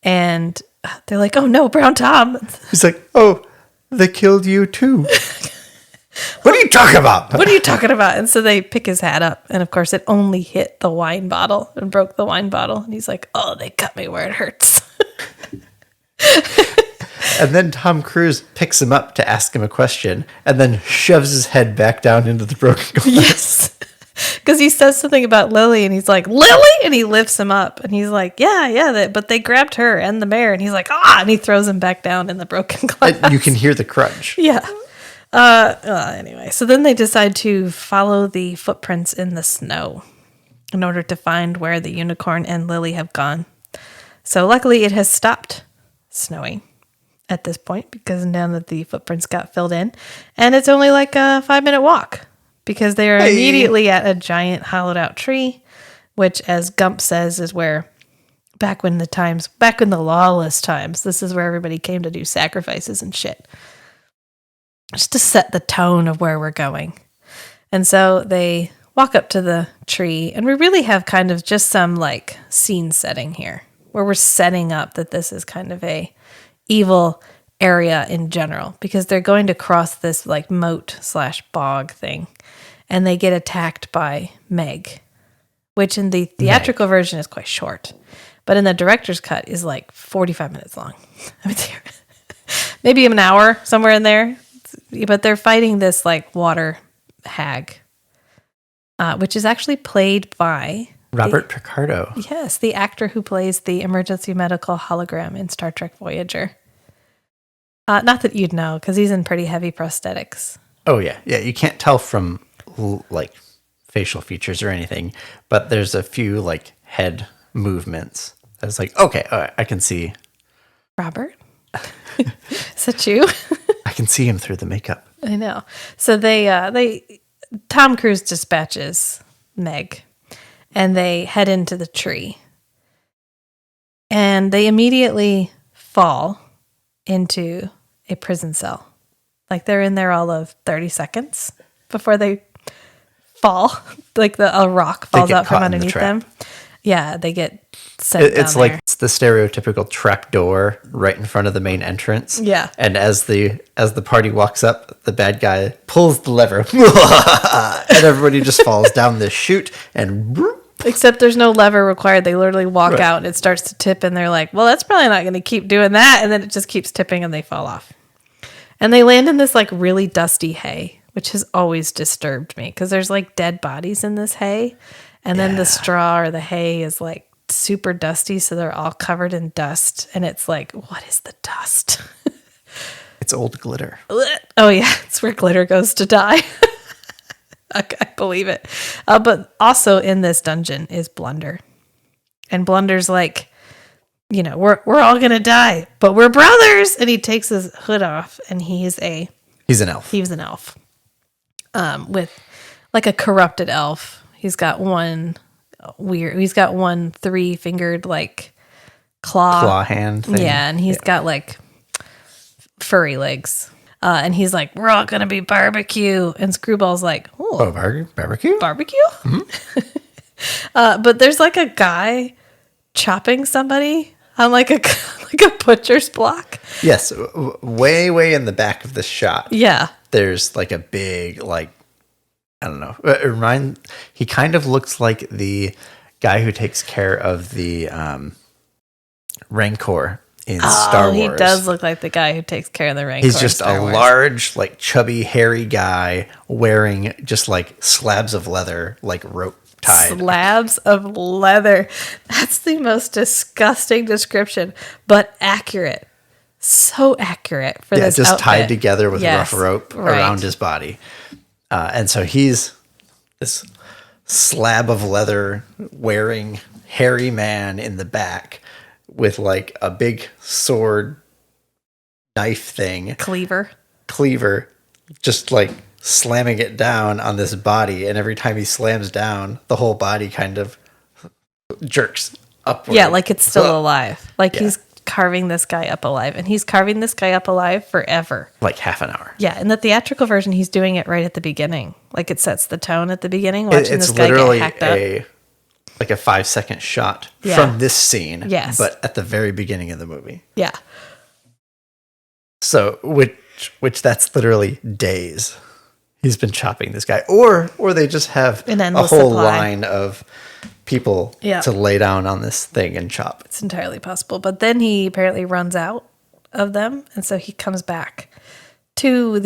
and they're like, oh no, Brown Tom. He's like, oh, they killed you too. What are you talking about? What are you talking about? And so they pick his hat up. And of course, it only hit the wine bottle and broke the wine bottle. And he's like, oh, they cut me where it hurts. And then Tom Cruise picks him up to ask him a question and then shoves his head back down into the broken glass. Yes. Because he says something about Lily and he's like, Lily? And he lifts him up and he's like, yeah, but they grabbed her and the mayor. And he's like, and he throws him back down in the broken glass. And you can hear the crunch. Yeah. Anyway, so then they decide to follow the footprints in the snow in order to find where the unicorn and Lily have gone. So luckily it has stopped snowing at this point because now that the footprints got filled in, and it's only like a 5-minute walk because they are immediately at a giant hollowed out tree, which, as Gump says, is where back in the lawless times, this is where everybody came to do sacrifices and shit. Just to set the tone of where we're going. And so they walk up to the tree, and we really have kind of just some like scene setting here, where we're setting up that this is kind of a evil area in general, because they're going to cross this like moat/bog thing, and they get attacked by Meg, which in the theatrical version is quite short, but in the director's cut is like 45 minutes long. I mean, maybe an hour, somewhere in there. But they're fighting this like water hag, which is actually played by Robert Picardo. Yes, the actor who plays the emergency medical hologram in Star Trek Voyager. Not that you'd know, because he's in pretty heavy prosthetics. Oh, yeah. Yeah, you can't tell from, like, facial features or anything, but there's a few, like, head movements. I was like, okay, all right, I can see. Robert? Is that you? I can see him through the makeup. I know. So Tom Cruise dispatches Meg, and they head into the tree. And they immediately fall into a prison cell. Like they're in there all of 30 seconds before they fall. Like a rock falls out from underneath them. Yeah, they get sent down It's like there. it's the stereotypical trap door right in front of the main entrance. Yeah. And as the party walks up, the bad guy pulls the lever, and everybody just falls down this chute and. Except there's no lever required. They literally walk out and it starts to tip and they're like, well, that's probably not going to keep doing that. And then it just keeps tipping and they fall off. And they land in this like really dusty hay, which has always disturbed me because there's like dead bodies in this hay. And then the straw or the hay is like super dusty. So they're all covered in dust. And it's like, what is the dust? It's old glitter. Oh, yeah. It's where glitter goes to die. I believe it. But also in this dungeon is Blunder. And Blunder's like, you know, we're all going to die, but we're brothers. And he takes his hood off and he's an elf. He was an elf. With like a corrupted elf. He's got one 3-fingered like claw hand thing. Yeah, and he's got like furry legs. And he's like, we're all going to be barbecue. And Screwball's like, oh, barbecue? Barbecue? Mm-hmm. But there's like a guy chopping somebody on like a butcher's block. Yes, way in the back of this shot. Yeah. There's like a big, like, I don't know. He kind of looks like the guy who takes care of the Rancor in Star Wars. He does look like the guy who takes care of the Rancor. He's just a large, like chubby, hairy guy wearing just like slabs of leather, like rope tied. Slabs of leather. That's the most disgusting description, but accurate. So accurate for this just outfit. tied together with rough rope around his body. And so he's this slab of leather wearing hairy man in the back with like a big sword knife thing. Cleaver, just like slamming it down on this body. And every time he slams down, the whole body kind of jerks upward. Yeah, like it's still alive. Like he's carving this guy up alive. And he's carving this guy up alive forever. Like half an hour. Yeah, in the theatrical version, he's doing it right at the beginning. Like it sets the tone at the beginning, watching this guy get hacked up. Like a 5-second shot from this scene. Yes. But at the very beginning of the movie. Yeah. So, which that's literally days. He's been chopping this guy. Or they just have a whole line of people to lay down on this thing and chop. It's entirely possible. But then he apparently runs out of them. And so he comes back to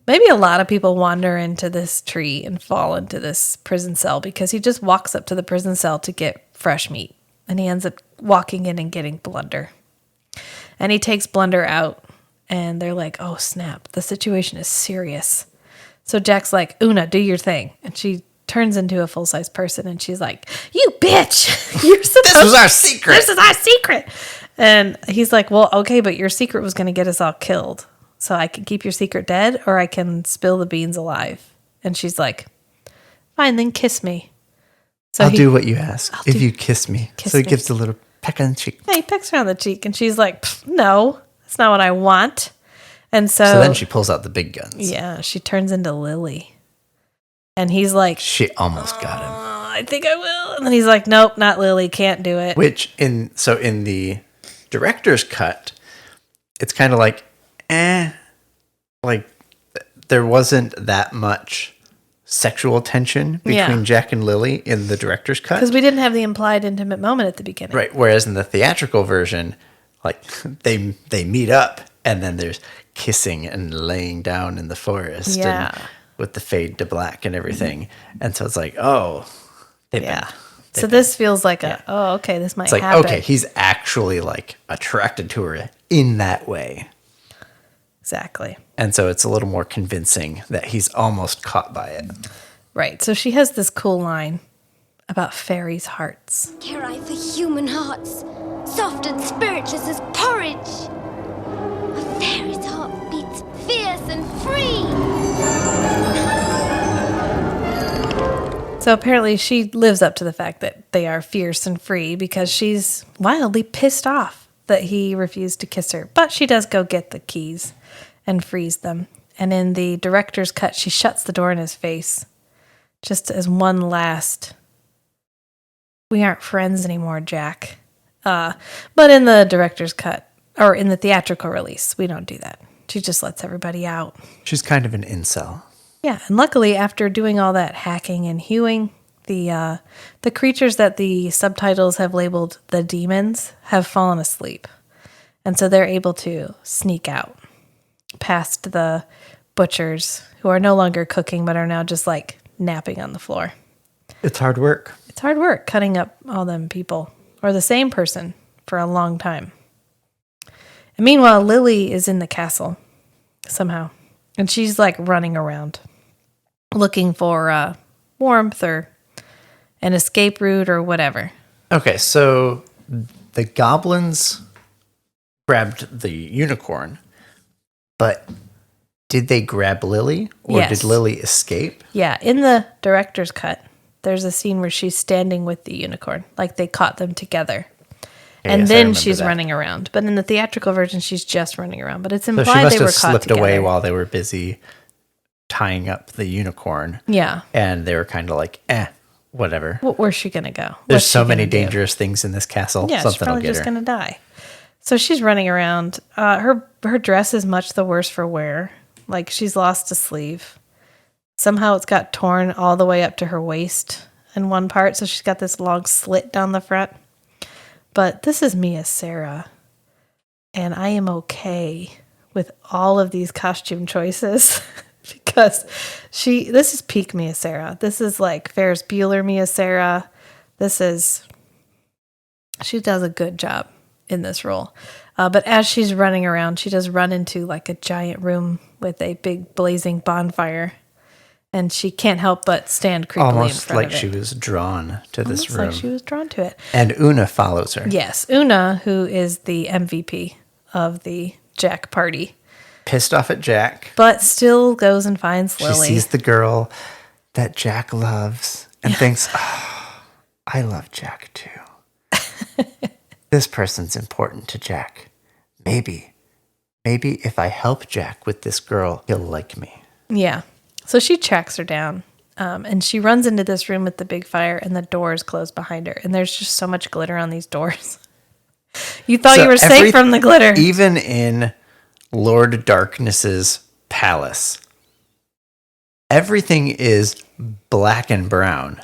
maybe a lot of people wander into this tree and fall into this prison cell because he just walks up to the prison cell to get fresh meat. And he ends up walking in and getting Blunder. And he takes Blunder out and they're like, oh, snap. The situation is serious. So Jack's like, Una, do your thing. And she turns into a full-size person and she's like, you bitch. This was our secret. This is our secret. And he's like, well, okay, but your secret was going to get us all killed. So I can keep your secret dead or I can spill the beans alive. And she's like, fine, then kiss me. So I'll do what you ask if you kiss me. So he gives a little peck on the cheek. Yeah, he pecks her on the cheek and she's like, no, that's not what I want. And so then she pulls out the big guns. Yeah, she turns into Lily. And he's like, she almost got him. I think I will. And then he's like, nope, not Lily, can't do it. Which in the director's cut, it's kind of like, like there wasn't that much sexual tension between Jack and Lily in the director's cut. Because we didn't have the implied intimate moment at the beginning. Right. Whereas in the theatrical version, like they meet up and then there's kissing and laying down in the forest and with the fade to black and everything. And so it's like, oh, so this feels like this might happen. Okay, he's actually like attracted to her in that way. Exactly. And so it's a little more convincing that he's almost caught by it. Right. So she has this cool line about fairies' hearts. Care I for human hearts, soft and spiritless as porridge. A fairy's heart beats fierce and free. So apparently she lives up to the fact that they are fierce and free because she's wildly pissed off that he refused to kiss her. But she does go get the keys and frees them. And in the director's cut, she shuts the door in his face just as one last, we aren't friends anymore, Jack. But in the director's cut, or in the theatrical release, we don't do that. She just lets everybody out. She's kind of an incel. Yeah, and luckily, after doing all that hacking and hewing, the creatures that the subtitles have labeled the demons have fallen asleep. And so they're able to sneak out past the butchers who are no longer cooking but are now just like napping on the floor. It's hard work. It's hard work cutting up all them people, or the same person, for a long time. And meanwhile, Lily is in the castle somehow. And she's like running around looking for warmth or an escape route or whatever. Okay, so the goblins grabbed the unicorn, but did they grab Lily? Or Yes. did Lily escape? Yeah, in the director's cut, there's a scene where she's standing with the unicorn, like they caught them together. And yes, I then remember she's that. running around. But in the theatrical version, she's just running around. But it's So implied she must they were have caught slipped together. away while they were busy tying up the unicorn. Yeah. And they were kind of like, whatever. Where's she going to go? There's What's so she many gonna do? dangerous things in this castle. Yeah, she's Something will probably get just her. going to die. So she's running around. Her dress is much the worse for wear. Like, she's lost a sleeve. Somehow it's got torn all the way up to her waist in one part. So she's got this long slit down the front. But this is Mia Sara. And I am okay with all of these costume choices because this is peak Mia Sara. This is like Ferris Bueller Mia Sara. She does a good job in this role. But as she's running around, she does run into like a giant room with a big blazing bonfire. And she can't help but stand creepily in Almost front like of it. she was drawn to this Almost room. like she was drawn to it. And Una follows her. Yes, Una, who is the MVP of the Jack party, Pissed off at Jack. but still goes and finds Lily. She sees the girl that Jack loves and thinks, oh, I love Jack too. This person's important to Jack. Maybe if I help Jack with this girl, he'll like me. Yeah. So she tracks her down, and she runs into this room with the big fire, and the doors close behind her. And there's just so much glitter on these doors. You thought So you were safe from the glitter. Even in Lord Darkness's palace, everything is black and brown,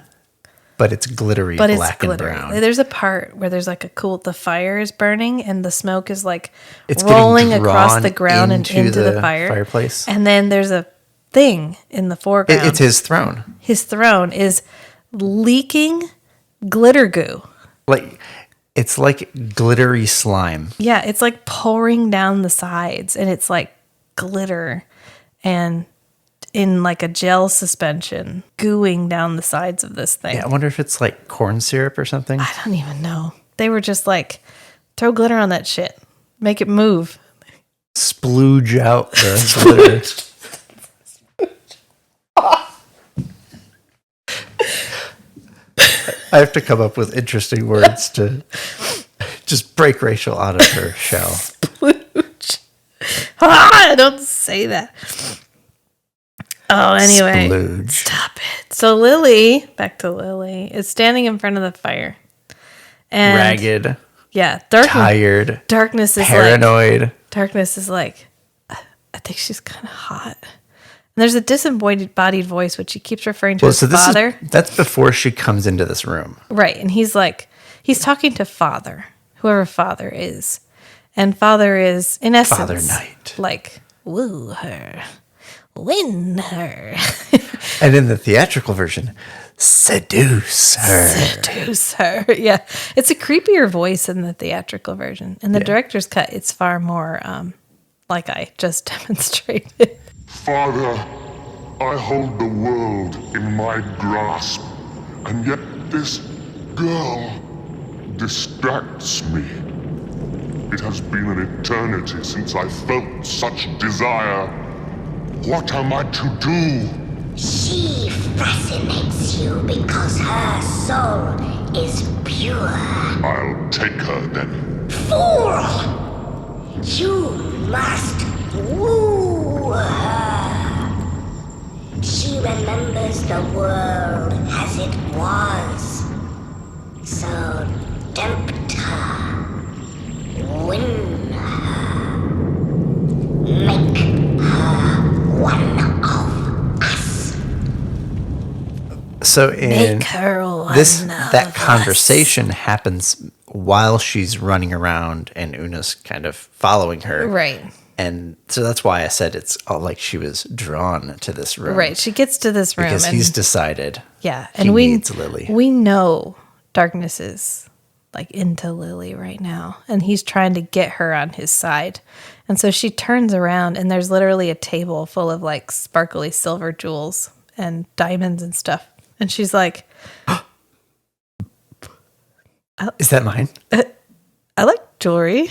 but it's glittery But it's black glittery. and brown. There's a part where there's like the fire is burning and the smoke is like It's getting rolling across drawn the ground and into the fire. fireplace. And then there's a thing in the foreground. It's his throne. His throne is leaking glitter goo. Like it's like glittery slime. Yeah, it's like pouring down the sides and it's like glitter and in like a gel suspension gooing down the sides of this thing. Yeah, I wonder if it's like corn syrup or something. I don't even know. They were just like, throw glitter on that shit. Make it move. Splooge out the glitter. I have to come up with interesting words to just break Rachel out of her shell. Splooge. Ah, don't say that. Oh, anyway. Splooge. Stop it. So Lily, back to Lily, is standing in front of the fire. And Ragged, yeah, tired, darkness is paranoid. Darkness is like, I think she's kind of hot. And there's a disembodied voice, which he keeps referring to as father. That's before she comes into this room. Right. And he's talking to father, whoever father is. And father is, in essence, Father Knight. like, woo her, win her. And in the theatrical version, seduce her. Seduce her. Yeah. It's a creepier voice in the theatrical version. In the director's cut, it's far more like I just demonstrated. Father, I hold the world in my grasp, and yet this girl distracts me. It has been an eternity since I felt such desire. What am I to do? She fascinates you because her soul is pure. I'll take her then. Fool! You must woo her. She remembers the world as it was. So tempt her. Win her. Make her one of us. So in Make her one this, of that us. conversation happens while she's running around and Una's kind of following her. Right. And so that's why I said it's all like she was drawn to this room. Right. She gets to this room. Because and, he's decided yeah. he And needs Lily. We know Darkness is like into Lily right now. And he's trying to get her on his side. And so she turns around and there's literally a table full of like sparkly silver jewels and diamonds and stuff. And she's like, Is that mine? I like jewelry.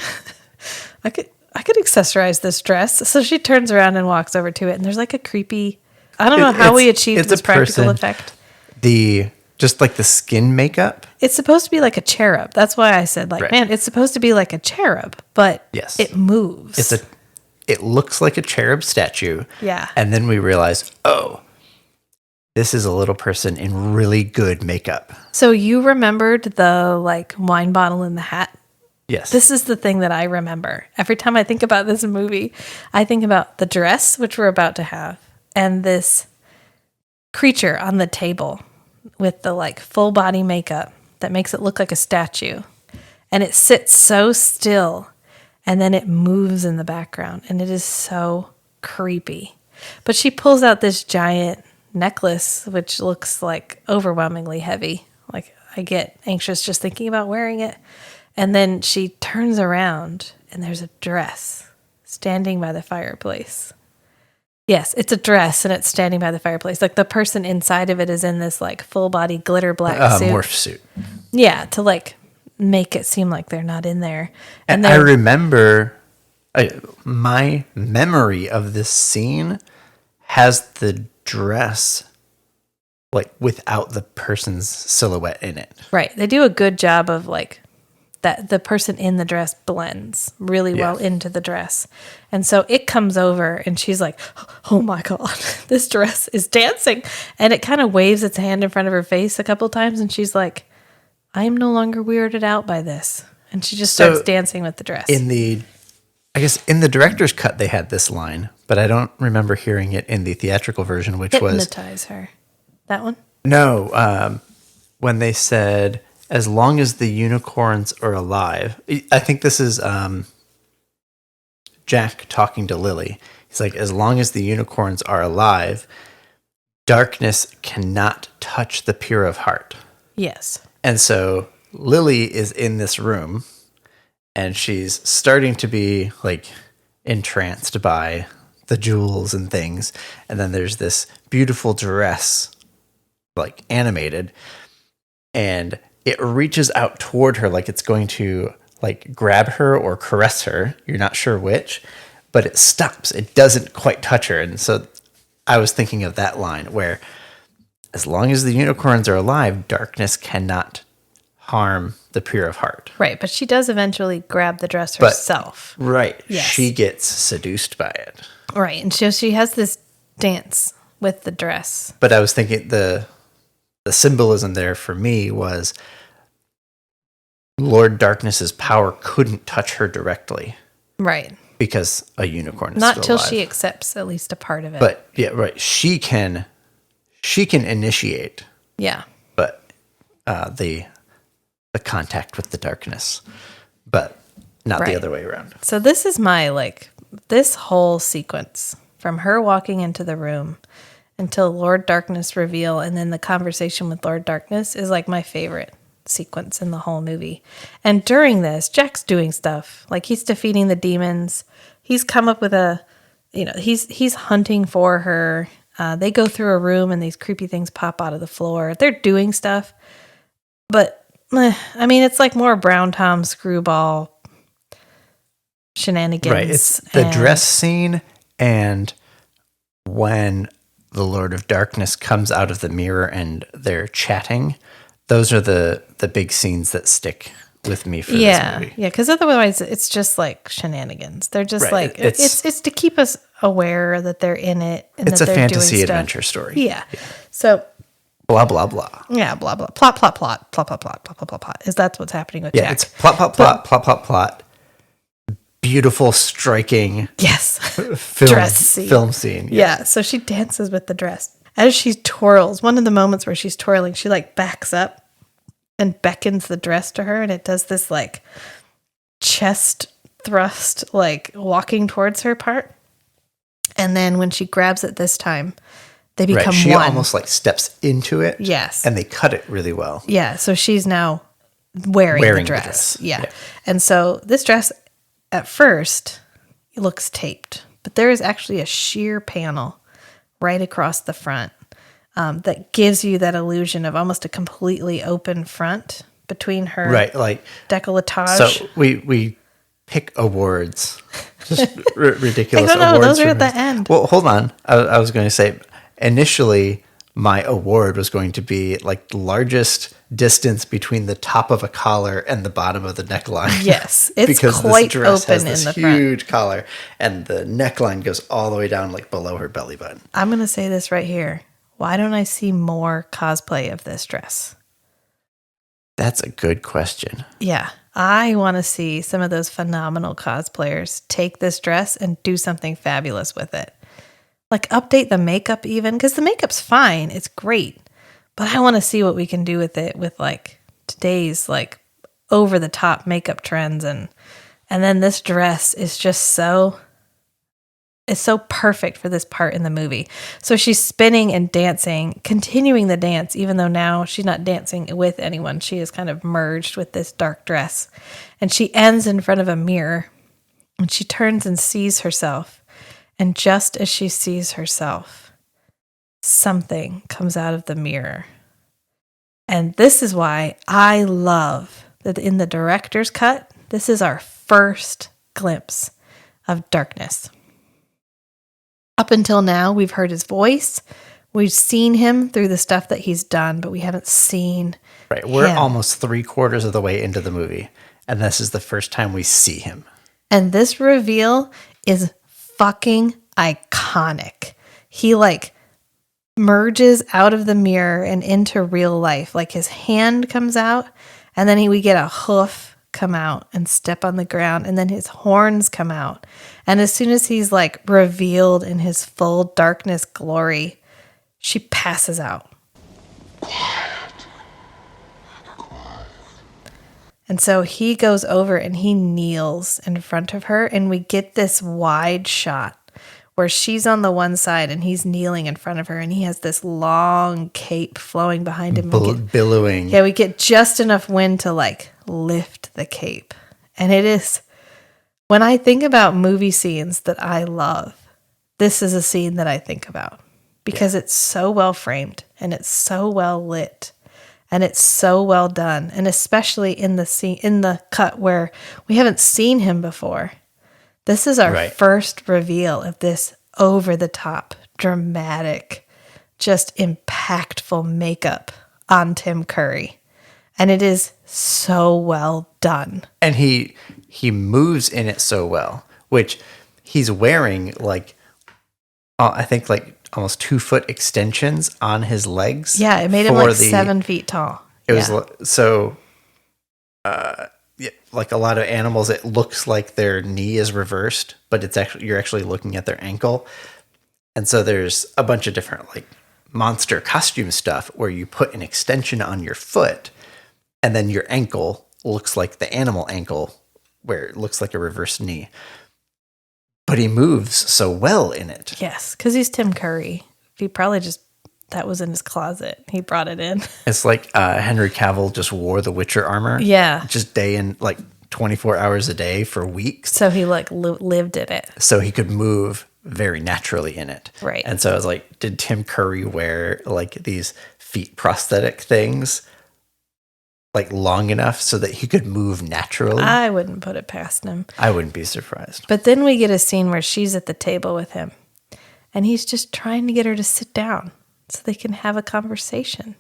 I could accessorize this dress. So she turns around and walks over to it, and there's like a creepy. I don't know how we achieved this practical effect. Just like the skin makeup. It's supposed to be like a cherub. That's why I said, like, Right. man, it's supposed to be like a cherub, but Yes. it moves. It looks like a cherub statue. Yeah. And then we realize, oh, this is a little person in really good makeup. So you remembered the like wine bottle in the hat? Yes. This is the thing that I remember. Every time I think about this movie, I think about the dress, which we're about to have, and this creature on the table with the like full body makeup that makes it look like a statue. And it sits so still, and then it moves in the background, and it is so creepy. But she pulls out this giant necklace, which looks like overwhelmingly heavy. Like I get anxious just thinking about wearing it. And then she turns around and there's a dress standing by the fireplace. Yes, it's a dress and it's standing by the fireplace. Like the person inside of it is in this like full body glitter black suit. Morph suit. Yeah, to like make it seem like they're not in there. And I remember my memory of this scene has the dress like without the person's silhouette in it. Right. They do a good job of like that the person in the dress blends really well into the dress. And so it comes over and she's like, oh my God, this dress is dancing. And it kind of waves its hand in front of her face a couple times. And she's like, I am no longer weirded out by this. And she just starts dancing with the dress. I guess in the director's cut, they had this line, but I don't remember hearing it in the theatrical version, which was... Hypnotize her. That one? No, when they said, as long as the unicorns are alive. I think this is Jack talking to Lily. He's like, as long as the unicorns are alive, darkness cannot touch the pure of heart. Yes. And so Lily is in this room, and she's starting to be like entranced by the jewels and things. And then there's this beautiful dress, like animated, and it reaches out toward her like it's going to like grab her or caress her. You're not sure which, but it stops. It doesn't quite touch her. And so I was thinking of that line where as long as the unicorns are alive, darkness cannot harm the pure of heart. Right, but she does eventually grab the dress herself. Right. Yes. She gets seduced by it. Right, and so she has this dance with the dress. But I was thinking the symbolism there for me was Lord Darkness's power couldn't touch her directly. Right. Because a unicorn is not still till alive. she accepts at least a part of it. But yeah, right. She can initiate. Yeah. But the contact with the darkness, but not the other way around. So this is my this whole sequence from her walking into the room until Lord Darkness reveal, and then the conversation with Lord Darkness is like my favorite sequence in the whole movie. And during this, Jack's doing stuff like he's defeating the demons. he's come up with he's hunting for her. They go through a room and these creepy things pop out of the floor. They're doing stuff, but I mean, it's like more Brown Tom screwball shenanigans. Right. It's the dress scene, and when the Lord of Darkness comes out of the mirror and they're chatting, those are the big scenes that stick with me for this movie. Yeah, because otherwise it's just like shenanigans. They're just Right. like it's to keep us aware that they're in it. And It's that a they're fantasy doing stuff. adventure story. Yeah. So Blah, blah, blah. yeah, blah blah plot plot plot plot plot plot plot plot plot plot. Is that's what's happening with Yeah, Jack? it's plot, plot, plot, plot, plot, plot. Beautiful, striking Yes. film, Dress scene. film scene. Yeah. So she dances with the dress as she twirls. One of the moments where she's twirling, she like backs up and beckons the dress to her, and it does this like chest thrust, like walking towards her part. And then when she grabs it this time, they become Right. She one. almost like steps into it. Yes. And they cut it really well. Yeah. So she's now wearing the Wearing the dress. dress. Yeah. Yeah. And so this dress at first looks taped, but there is actually a sheer panel right across the front that gives you that illusion of almost a completely open front between her Right. Like, décolletage. so we pick awards. Just ridiculous I don't know, awards. those are for at the this. end. Well, hold on. I was going to say, initially, my award was going to be like the largest distance between the top of a collar and the bottom of the neckline. Yes, it's because quite this dress open has this in the front. huge collar, and the neckline goes all the way down like below her belly button. I'm going to say this right here. Why don't I see more cosplay of this dress? That's a good question. Yeah. I want to see some of those phenomenal cosplayers take this dress and do something fabulous with it. Like update the makeup even, because the makeup's fine. It's great. But I want to see what we can do with it with like today's like over the top makeup trends. And then this dress is just it's so perfect for this part in the movie. So she's spinning and dancing, continuing the dance, even though now she's not dancing with anyone. She is kind of merged with this dark dress. And she ends in front of a mirror, and she turns and sees herself. And just as she sees herself, something comes out of the mirror. And this is why I love that in the director's cut, this is our first glimpse of darkness. Up until now, we've heard his voice. We've seen him through the stuff that he's done, but we haven't seen Right. We're him. almost 3/4 of the way into the movie, and this is the first time we see him. And this reveal is fucking iconic. He like merges out of the mirror and into real life. Like his hand comes out, and then we get a hoof come out and step on the ground, and then his horns come out. And as soon as he's like revealed in his full darkness glory, she passes out. And so he goes over and he kneels in front of her, and we get this wide shot where she's on the one side and he's kneeling in front of her, and he has this long cape flowing behind him. Billowing. Yeah, we get just enough wind to like lift the cape. And it is, when I think about movie scenes that I love, this is a scene that I think about because it's so well framed and it's so well lit. And it's so well done, and especially in the scene, in the cut where we haven't seen him before. This is our first reveal of this over-the-top, dramatic, just impactful makeup on Tim Curry, and it is so well done. And he moves in it so well, which he's wearing like, I think like almost 2-foot extensions on his legs. Yeah, it made him like 7 feet tall. It was so, like a lot of animals, it looks like their knee is reversed, but it's actually, you're actually looking at their ankle. And so there's a bunch of different like monster costume stuff where you put an extension on your foot, and then your ankle looks like the animal ankle where it looks like a reversed knee. But he moves so well in it. Yes, because he's Tim Curry. He probably just, that was in his closet. He brought it in. It's like Henry Cavill just wore the Witcher armor. Yeah. Just day in, like 24 hours a day for weeks. So he like lived in it. So he could move very naturally in it. Right. And so I was like, did Tim Curry wear like these feet prosthetic things like long enough so that he could move naturally? I wouldn't put it past him. I wouldn't be surprised. But then we get a scene where she's at the table with him and he's just trying to get her to sit down so they can have a conversation.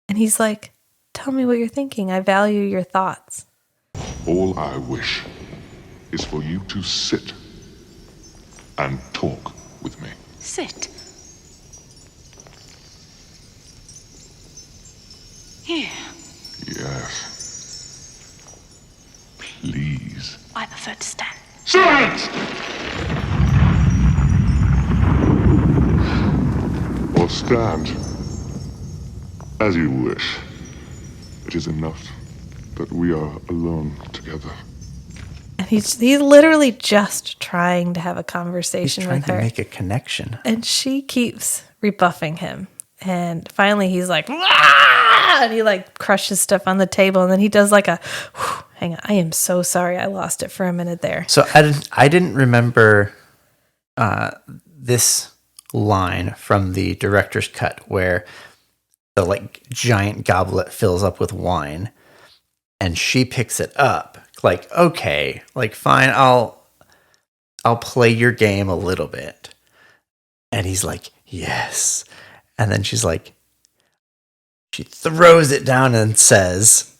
And he's like, tell me what you're thinking. I value your thoughts. All I wish is for you to sit and talk with me. Sit. Here. Yes. Please. I prefer to stand. Silence! Or stand. As you wish. It is enough that we are alone together. And he's literally just trying to have a conversation He's trying with her. to make a connection. And she keeps rebuffing him. And finally he's like, "Ah!" And he like crushes stuff on the table. And then he does like a, hang on, I am so sorry. I lost it for a minute there. So I didn't remember this line from the director's cut where the like giant goblet fills up with wine and she picks it up. Like, okay, like fine, I'll play your game a little bit. And he's like, yes. And then she's like, she throws it down and says,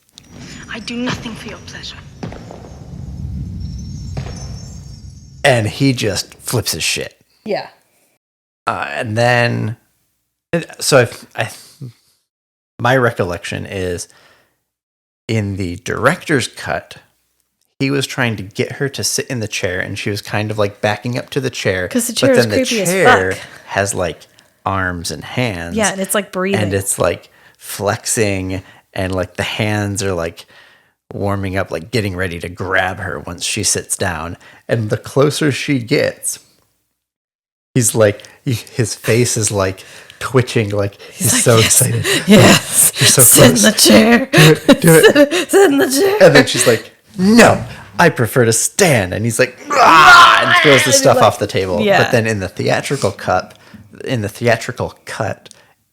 I do nothing for your pleasure. and he just flips his shit. Yeah. And then, so my recollection is in the director's cut, he was trying to get her to sit in the chair, and she was kind of like backing up to the chair. 'Cause the chair is creepy as fuck. Has like arms and hands. Yeah, and it's like breathing. And it's like flexing, and like the hands are like warming up, like getting ready to grab her once she sits down. And the closer she gets, he's like, his face is like twitching, like he's like, so yes, excited. Yes, You're so sit close. in the chair. Do it. Sit in the chair. And then she's like, no, I prefer to stand. And he's like, ah, and throws the stuff off the table. Yeah. But then in the theatrical cut,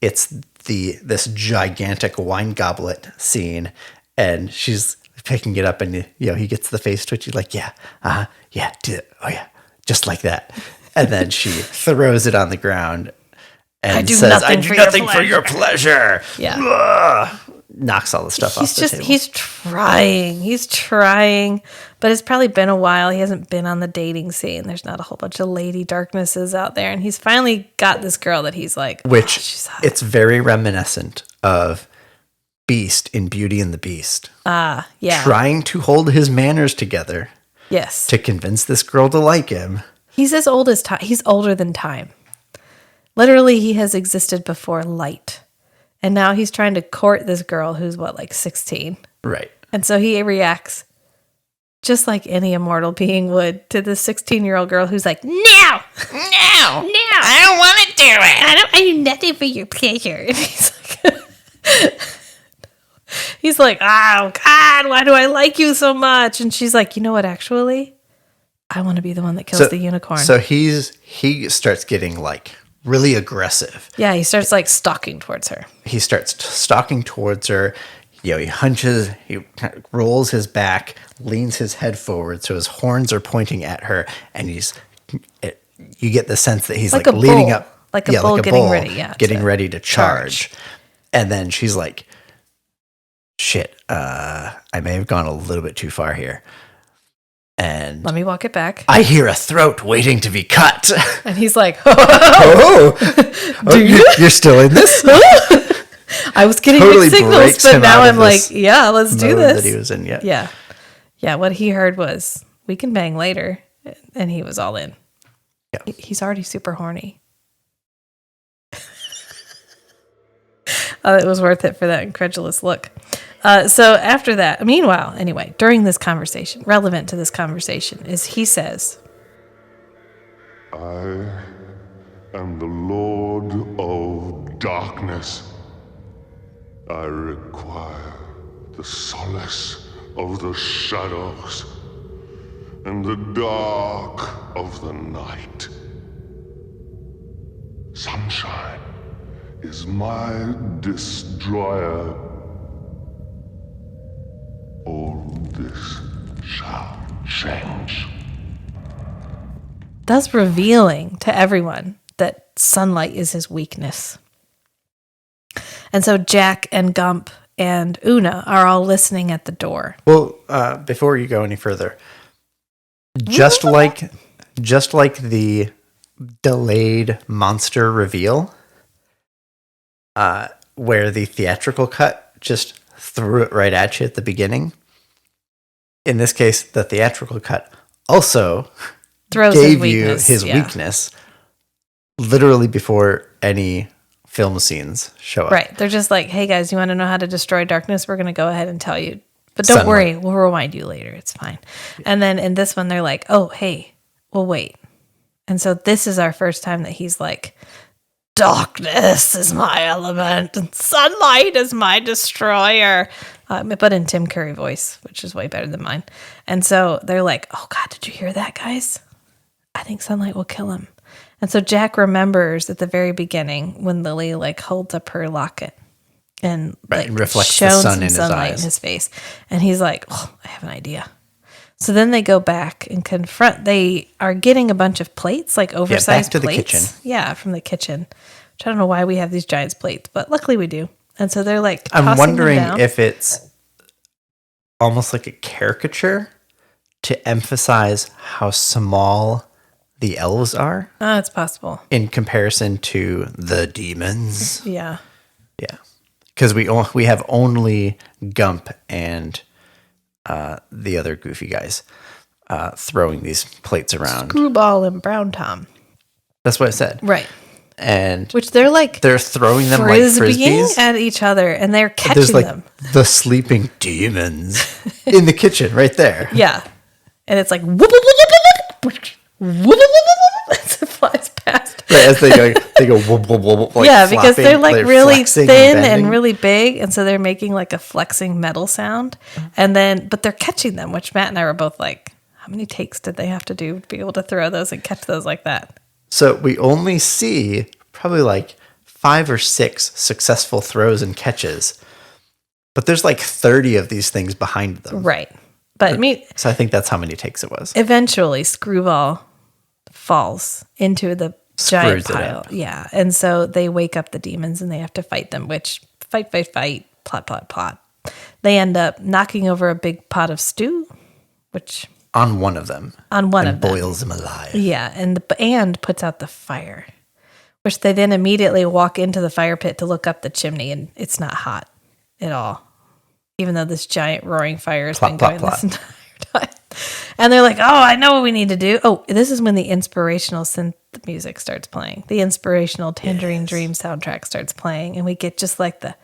it's this gigantic wine goblet scene, and she's picking it up, and he gets the face twitchy, like, yeah, yeah, do it. Oh yeah, just like that. And then she throws it on the ground and says, I do nothing for your pleasure. Yeah. Ugh. Knocks all the stuff off the table. He's trying, but it's probably been a while. He hasn't been on the dating scene. There's not a whole bunch of lady darknesses out there. And he's finally got this girl that he's like, which she's hot. It's very reminiscent of Beast in Beauty and the Beast. Yeah. Trying to hold his manners together. Yes. To convince this girl to like him. He's as old as time. He's older than time. Literally, he has existed before light. And now he's trying to court this girl who's, like 16? Right. And so he reacts just like any immortal being would to this 16-year-old girl who's like, no, I don't want to do it. I do nothing for your pleasure. And he's like, oh, God, why do I like you so much? And she's like, you know what, actually, I want to be the one that kills the unicorn. So he starts getting like really aggressive. Yeah, he starts like stalking towards her. He starts stalking towards her. He hunches, he kind of rolls his back, leans his head forward, so his horns are pointing at her, and you get the sense that he's like leading bull. up, like a bull getting ready to charge. And then she's like, shit, I may have gone a little bit too far here. And let me walk it back. I hear a throat waiting to be cut. And he's like, you're still in this? I was getting totally mixed signals, but now I'm like, yeah, let's do this. That he was in, yeah. What he heard was, we can bang later. And he was all in. Yeah. He's already super horny. It was worth it for that incredulous look. So after that, meanwhile, anyway, during this conversation, relevant to this conversation, is he says, I am the Lord of Darkness. I require the solace of the shadows and the dark of the night. Sunshine is my destroyer. All this shall change. Thus revealing to everyone that sunlight is his weakness. And so Jack and Gump and Una are all listening at the door. Well, before you go any further, just like the delayed monster reveal, where the theatrical cut just threw it right at you at the beginning. In this case, the theatrical cut also gave you his weakness literally before any film scenes show up. Right. They're just like, hey guys, you want to know how to destroy darkness? We're going to go ahead and tell you. But don't worry, we'll remind you later. It's fine. Yeah. And then in this one, they're like, oh, hey, we'll wait. And so this is our first time that he's like, darkness is my element and sunlight is my destroyer. But in Tim Curry voice, which is way better than mine. And so they're like, oh God, did you hear that, guys? I think sunlight will kill him. And so Jack remembers at the very beginning when Lily like holds up her locket and like reflects shows the sun some in his sunlight eyes. in his face. And he's like, oh, I have an idea. So then they go back and confront. They are getting a bunch of plates, like oversized back to plates. the kitchen. Yeah, from the kitchen. Which I don't know why we have these giant plates, but luckily we do. And so they're like, I'm wondering them down. if it's almost like a caricature to emphasize how small the elves are. Oh, it's possible. In comparison to the demons. Yeah. Yeah. Because we have only Gump and the other goofy guys throwing these plates around. Screwball and Brown Tom. That's what I said. Right. And which they're like throwing them like frisbees at each other, and they're catching There's like them. The sleeping demons in the kitchen right there. Yeah, and it's like whoop, whoop, whoop, whoop, whoop, whoop, whoop, as it flies past. Right, as they go whoop, whoop, whoop, like yeah, because they're like really thin and really big, and so they're making like a flexing metal sound, and then but they're catching them, which Matt and I were both like, how many takes did they have to do to be able to throw those and catch those like that? So we only see probably like 5 or 6 successful throws and catches, but there's like 30 of these things behind them. Right. But so I think that's how many takes it was. Eventually, Screwball falls into the giant pile. Yeah. And so they wake up the demons and they have to fight them, which fight, plot, plot, plot. They end up knocking over a big pot of stew, which... On one of them. And boils them alive. Yeah, and puts out the fire, which they then immediately walk into the fire pit to look up the chimney, and it's not hot at all, even though this giant roaring fire has been going this entire time. And they're like, oh, I know what we need to do. Oh, this is when the inspirational synth music starts playing. The inspirational Tangerine Dream soundtrack starts playing, and we get just like the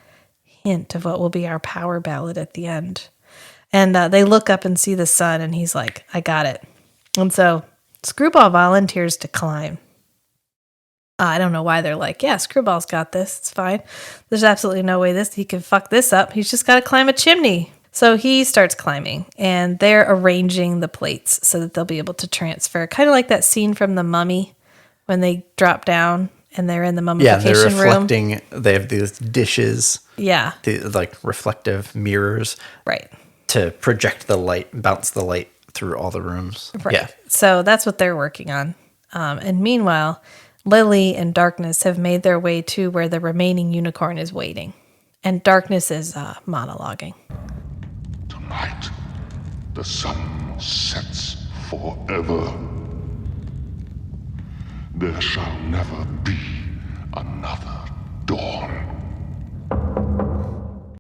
hint of what will be our power ballad at the end. And they look up and see the sun, and he's like, I got it. And so Screwball volunteers to climb. I don't know why they're like, yeah, Screwball's got this. It's fine. There's absolutely no way he can fuck this up. He's just got to climb a chimney. So he starts climbing, and they're arranging the plates so that they'll be able to transfer. Kind of like that scene from The Mummy when they drop down and they're in the mummification room. Yeah, they're reflecting. They have these dishes. Yeah. Like reflective mirrors. Right. To project the light, bounce the light through all the rooms. Right. Yeah. So that's what they're working on. And meanwhile, Lily and Darkness have made their way to where the remaining unicorn is waiting. And Darkness is monologuing. Tonight, the sun sets forever. There shall never be another dawn.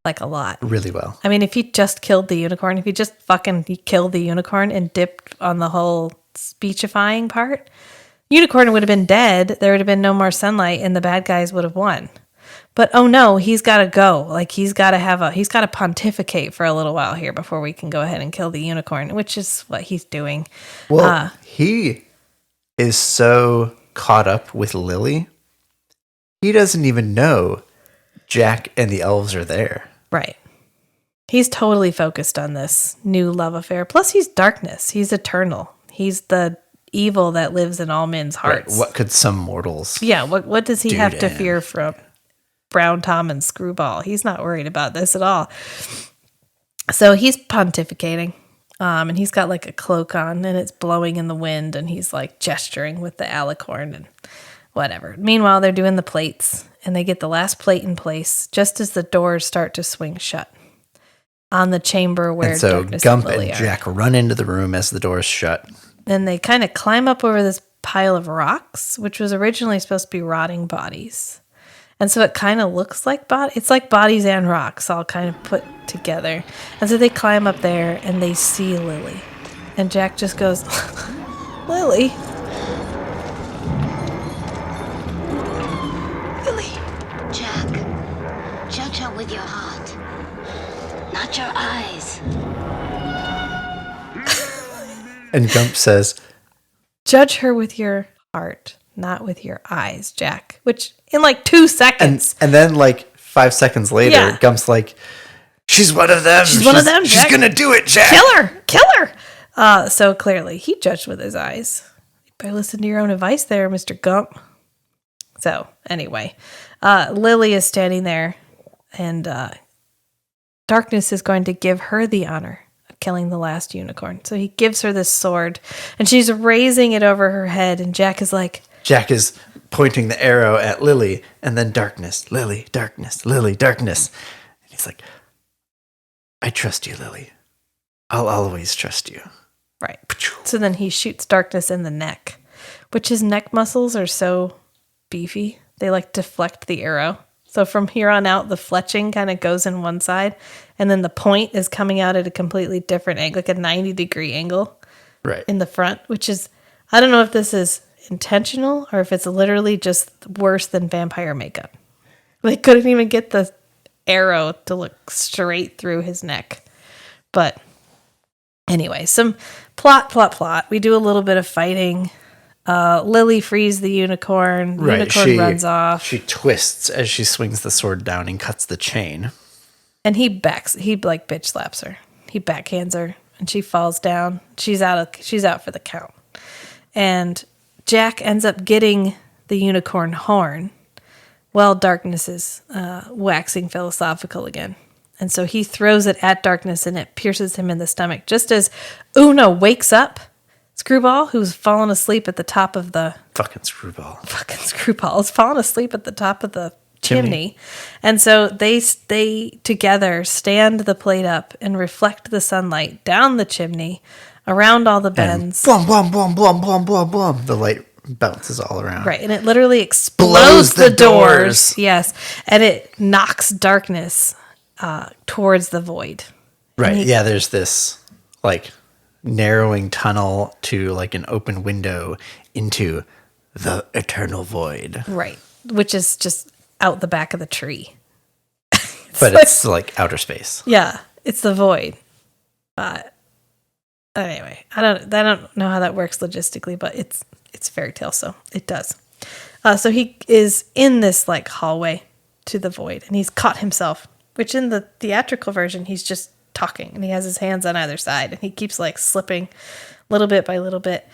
Like a lot. Really well. I mean, if he just killed the unicorn, if he just fucking killed the unicorn and dipped on the whole speechifying part, unicorn would have been dead. There would have been no more sunlight and the bad guys would have won. But oh no, he's got to go. Like he's got to pontificate for a little while here before we can go ahead and kill the unicorn, which is what he's doing. Well, he is so caught up with Lily, he doesn't even know Jack and the elves are there. Right. He's totally focused on this new love affair. Plus, he's darkness. He's eternal. He's the evil that lives in all men's hearts. Right. What could some mortals? Yeah, what does he have to him? fear from Brown Tom and Screwball? He's not worried about this at all. So he's pontificating, and he's got like a cloak on, and it's blowing in the wind, and he's like gesturing with the alicorn and whatever. Meanwhile, they're doing the plates, and they get the last plate in place just as the doors start to swing shut on the chamber where And so Darkness Gump and Lily and are. Jack run into the room as the doors shut. Then they kind of climb up over this pile of rocks, which was originally supposed to be rotting bodies. And so it kind of looks like it's like bodies and rocks all kind of put together. And so they climb up there and they see Lily. And Jack just goes, Lily? Lily. Jack, judge her with your heart, not your eyes. And Gump says, Judge her with your heart, not with your eyes, Jack. Which in like 2 seconds. and then like 5 seconds later, Yeah. Gump's like, she's one of them. She's one of them, She's Jack. going to do it, Jack. Kill her! So clearly, he judged with his eyes. You better listen to your own advice there, Mr. Gump. So, anyway, Lily is standing there, and Darkness is going to give her the honor of killing the last unicorn. So he gives her this sword, and she's raising it over her head, and Jack is like... Jack is pointing the arrow at Lily, and then Darkness, Lily, Darkness, Lily, Darkness. And he's like, I trust you, Lily. I'll always trust you. Right. So then he shoots Darkness in the neck, which his neck muscles are so beefy. They like deflect the arrow. So from here on out, the fletching kind of goes in one side, and then the point is coming out at a completely different angle, like a 90-degree angle Right. in the front, which is, I don't know if this is intentional or if it's literally just worse than vampire makeup. They couldn't even get the arrow to look straight through his neck. But anyway, some plot. We do a little bit of fighting. Lily frees the unicorn. The unicorn runs off. She twists as she swings the sword down and cuts the chain. And he like bitch slaps her. He backhands her and she falls down. She's out for the count. And Jack ends up getting the unicorn horn while Darkness is waxing philosophical again. And so he throws it at Darkness and it pierces him in the stomach. Just as Una wakes up, Screwball, who's fallen asleep at the top of the... Fucking Screwball is fallen asleep at the top of the chimney. And so they together stand the plate up and reflect the sunlight down the chimney, around all the bends. And blum, blum, blum, blum, blum, blum, blum. The light bounces all around. Right, and it literally explodes Blows the the doors. doors. Yes, and it knocks Darkness towards the void. Right, yeah, there's this, like, narrowing tunnel to, like, an open window into the eternal void. Right, which is just out the back of the tree. It's like outer space. Yeah, it's the void. Anyway, I don't know how that works logistically, but it's fairy tale, so it does. So he is in this like hallway to the void, and he's caught himself. Which in the theatrical version, he's just talking, and he has his hands on either side, and he keeps like slipping, little bit by little bit.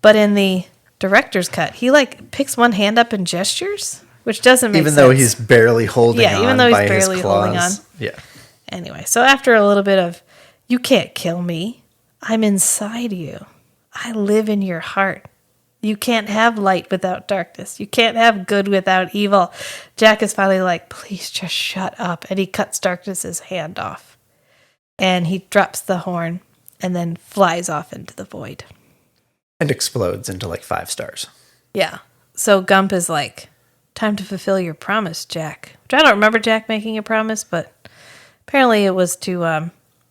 But in the director's cut, he like picks one hand up and gestures, which doesn't make sense. Even though he's barely holding on. Even though he's by his barely claws. holding on. Yeah. Anyway, so after a little bit of, you can't kill me. I'm inside you. I live in your heart. You can't have light without darkness. You can't have good without evil. Jack is finally like, please just shut up. And he cuts Darkness's hand off. And he drops the horn and then flies off into the void. And explodes into like 5 stars. Yeah. So Gump is like, time to fulfill your promise, Jack. Which I don't remember Jack making a promise, but apparently it was to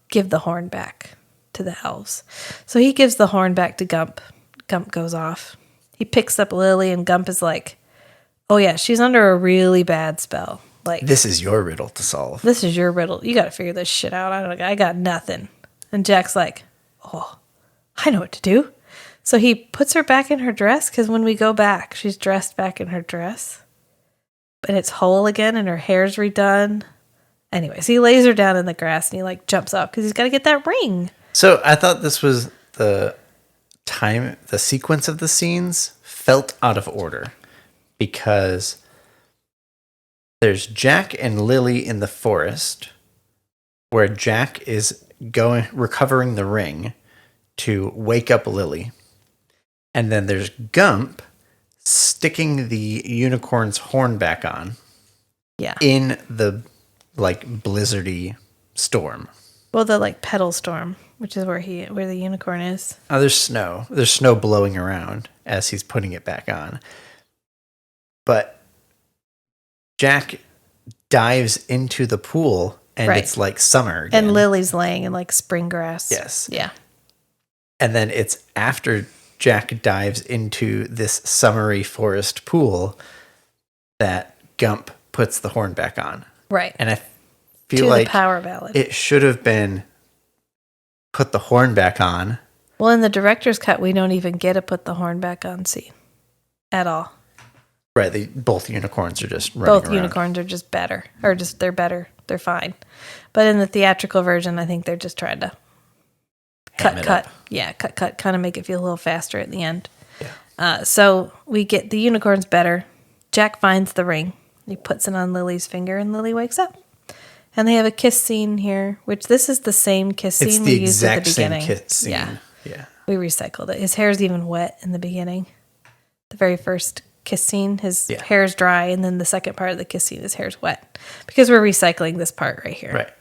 give the horn back to the elves. So he gives the horn back to Gump. Gump goes off. He picks up Lily, and Gump is like, oh yeah, she's under a really bad spell. Like, this is your riddle to solve. This is your riddle. You got to figure this shit out. I got nothing. And Jack's like, oh, I know what to do. So he puts her back in her dress, because when we go back, she's dressed back in her dress. But it's whole again, and her hair's redone. anyways, he lays her down in the grass and he like jumps off because he's got to get that ring. So I thought this was the sequence of the scenes felt out of order because there's Jack and Lily in the forest where Jack is recovering the ring to wake up Lily. And then there's Gump sticking the unicorn's horn back on. Yeah. In the like blizzardy storm. Well, the like pedal storm, which is where the unicorn is. Oh, there's snow. There's snow blowing around as he's putting it back on. But Jack dives into the pool and it's like summer again. And Lily's laying in like spring grass. Yes. Yeah. And then it's after Jack dives into this summery forest pool that Gump puts the horn back on. Right. And I feel like the power ballad. It should have been put the horn back on. Well, in the director's cut, we don't even get a put the horn back on scene at all. Right. Both unicorns are just running Both around. unicorns are just better. Or just, they're better. They're fine. But in the theatrical version, I think they're just trying to cut. Yeah, cut. Kind of make it feel a little faster at the end. Yeah. So we get the unicorns better. Jack finds the ring. He puts it on Lily's finger and Lily wakes up. And they have a kiss scene here, which this is the same kiss scene we used at the beginning. It's the exact same kiss scene. Yeah. We recycled it. His hair's even wet in the beginning. The very first kiss scene, his hair's dry, and then the second part of the kiss scene, his hair's wet. Because we're recycling this part right here. Right.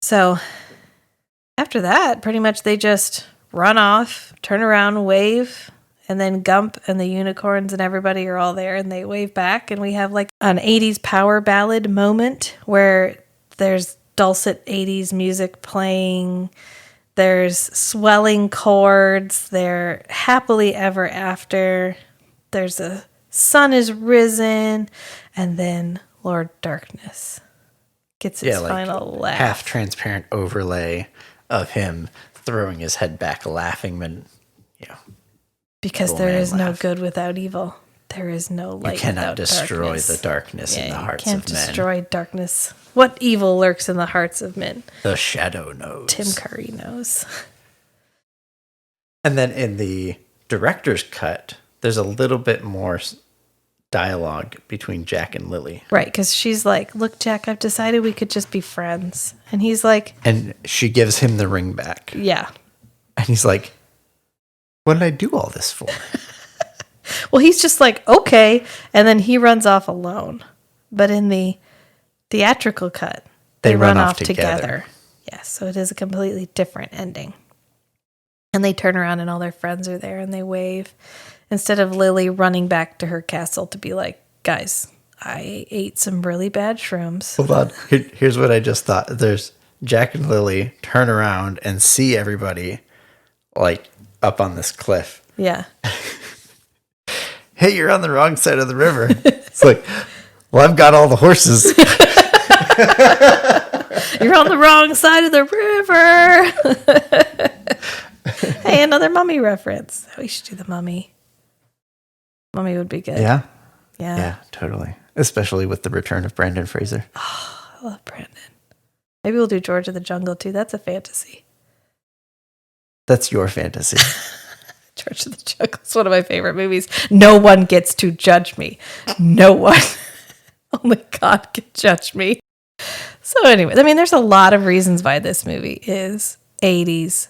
So after that, pretty much they just run off, turn around, wave, and then Gump and the unicorns and everybody are all there and they wave back. And we have like an 80s power ballad moment where there's dulcet 80s music playing. There's swelling chords. They're happily ever after. There's a sun is risen. And then Lord Darkness gets his final laugh. Half transparent overlay of him throwing his head back, laughing, and because there is no good without evil. There is no light. You cannot without destroy darkness. the darkness in the hearts of men. You can't destroy darkness. What evil lurks in the hearts of men? The shadow knows. Tim Curry knows. And then in the director's cut, there's a little bit more dialogue between Jack and Lily. Right, because she's like, look, Jack, I've decided we could just be friends. And he's like... And she gives him the ring back. Yeah. And he's like, what did I do all this for? Well, he's just like, okay. And then he runs off alone. But in the theatrical cut, they run off together. Yes, so it is a completely different ending. And they turn around and all their friends are there and they wave. Instead of Lily running back to her castle to be like, guys, I ate some really bad shrooms. Hold on. Here's what I just thought. There's Jack and Lily turn around and see everybody like up on this cliff. Yeah. Hey, you're on the wrong side of the river. It's like, well, I've got all the horses. You're on the wrong side of the river. Hey, another Mummy reference. We should do the Mummy. Mummy would be good. Yeah? Yeah. Yeah, totally. Especially with the return of Brendan Fraser. Oh, I love Brandon. Maybe we'll do George of the Jungle too. That's a fantasy. That's your fantasy. George of the Jungle is one of my favorite movies. No one gets to judge me. No one. Only God can judge me. So anyway, I mean, there's a lot of reasons why this movie is 80s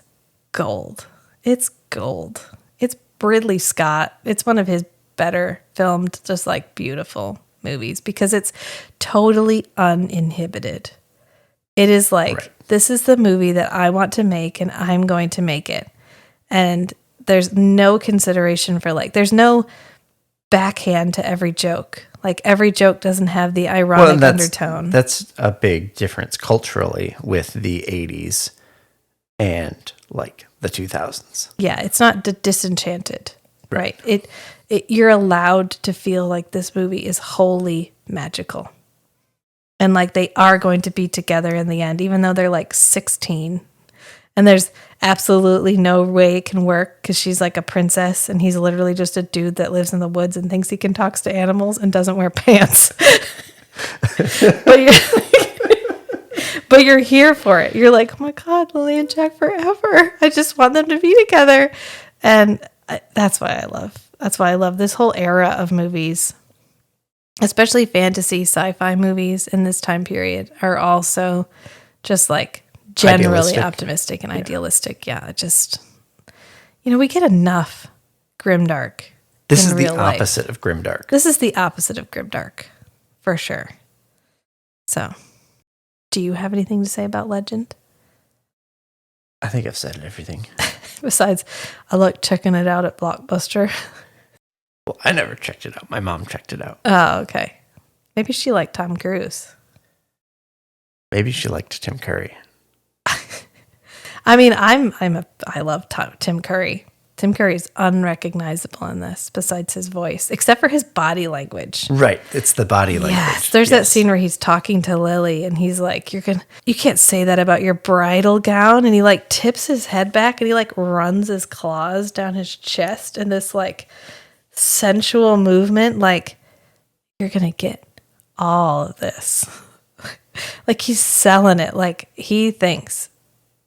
gold. It's gold. It's Ridley Scott. It's one of his better filmed, just like beautiful movies because it's totally uninhibited. It is like, This is the movie that I want to make and I'm going to make it. And there's no consideration for like, there's no backhand to every joke. Like every joke doesn't have the ironic undertone. That's a big difference culturally with the 80s and like the 2000s. Yeah, it's not disenchanted, right? It you're allowed to feel like this movie is wholly magical. And like they are going to be together in the end, even though they're like 16. And there's absolutely no way it can work because she's like a princess and he's literally just a dude that lives in the woods and thinks he can talk to animals and doesn't wear pants. But but you're here for it. You're like, oh my God, Lily and Jack forever. I just want them to be together. And that's why I love. That's why I love this whole era of movies, especially fantasy, sci-fi movies in this time period are also just like generally optimistic and idealistic. Yeah, just, we get enough grimdark. This is the opposite of grimdark. This is the opposite of grimdark, for sure. So, do you have anything to say about Legend? I think I've said everything. Besides, I like checking it out at Blockbuster. Well, I never checked it out. My mom checked it out. Oh, okay. Maybe she liked Tom Cruise. Maybe she liked Tim Curry. I mean, I love Tim Curry. Tim Curry is unrecognizable in this, besides his voice, except for his body language. Right, it's the body language. Yes, there's that scene where he's talking to Lily, and he's like, "You can't say that about your bridal gown," and he like tips his head back, and he like runs his claws down his chest in this like sensual movement, like you're gonna get all of this. Like he's selling it, like he thinks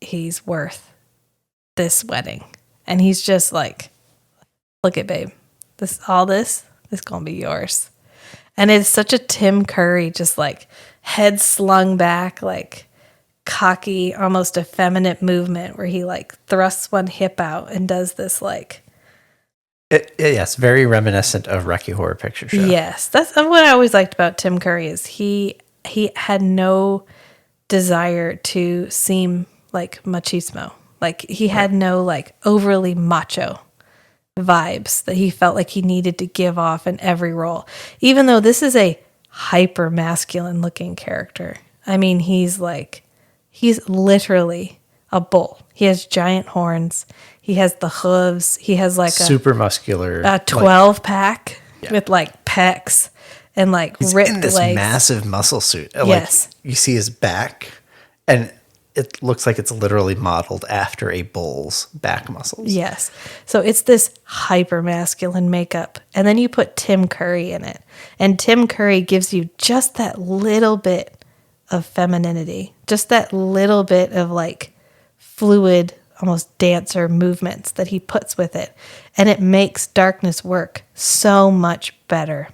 he's worth this wedding. And he's just like, look at babe, this gonna be yours. And it's such a Tim Curry, just like head slung back, like cocky, almost effeminate movement where he like thrusts one hip out and does this like. Yes, very reminiscent of Rocky Horror Picture Show. Yes, that's what I always liked about Tim Curry is he had no desire to seem like machismo. Like he had no like overly macho vibes that he felt like he needed to give off in every role. Even though this is a hyper masculine looking character. I mean, he's literally a bull. He has giant horns. He has the hooves. He has like super muscular, a 12 pack with like pecs and like he's ripped in this legs. massive muscle suit. Yes. Like, you see his back and it looks like it's literally modeled after a bull's back muscles. Yes. So it's this hyper masculine makeup. And then you put Tim Curry in it. And Tim Curry gives you just that little bit of femininity, just that little bit of like fluid, almost dancer movements that he puts with it. And it makes Darkness work so much better.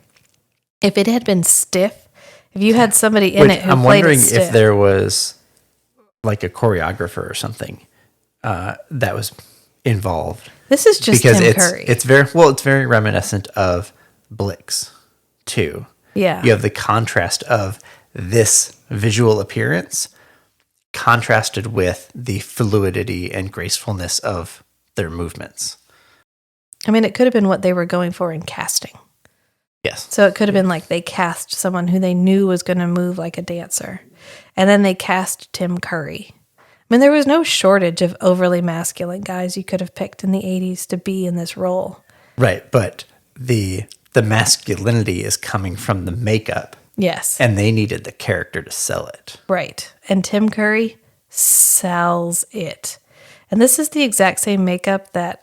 If it had been stiff, if you had somebody in it who I'm played wondering it stiff, if there was like a choreographer or something that was involved. This is just because Tim Curry. It's very reminiscent of Blix too. Yeah. You have the contrast of this visual appearance contrasted with the fluidity and gracefulness of their movements. I mean, it could have been what they were going for in casting. Yes. So it could have been like they cast someone who they knew was going to move like a dancer. And then they cast Tim Curry. I mean, there was no shortage of overly masculine guys you could have picked in the 80s to be in this role. Right, but the masculinity is coming from the makeup. Yes. And they needed the character to sell it. Right. And Tim Curry sells it. And this is the exact same makeup that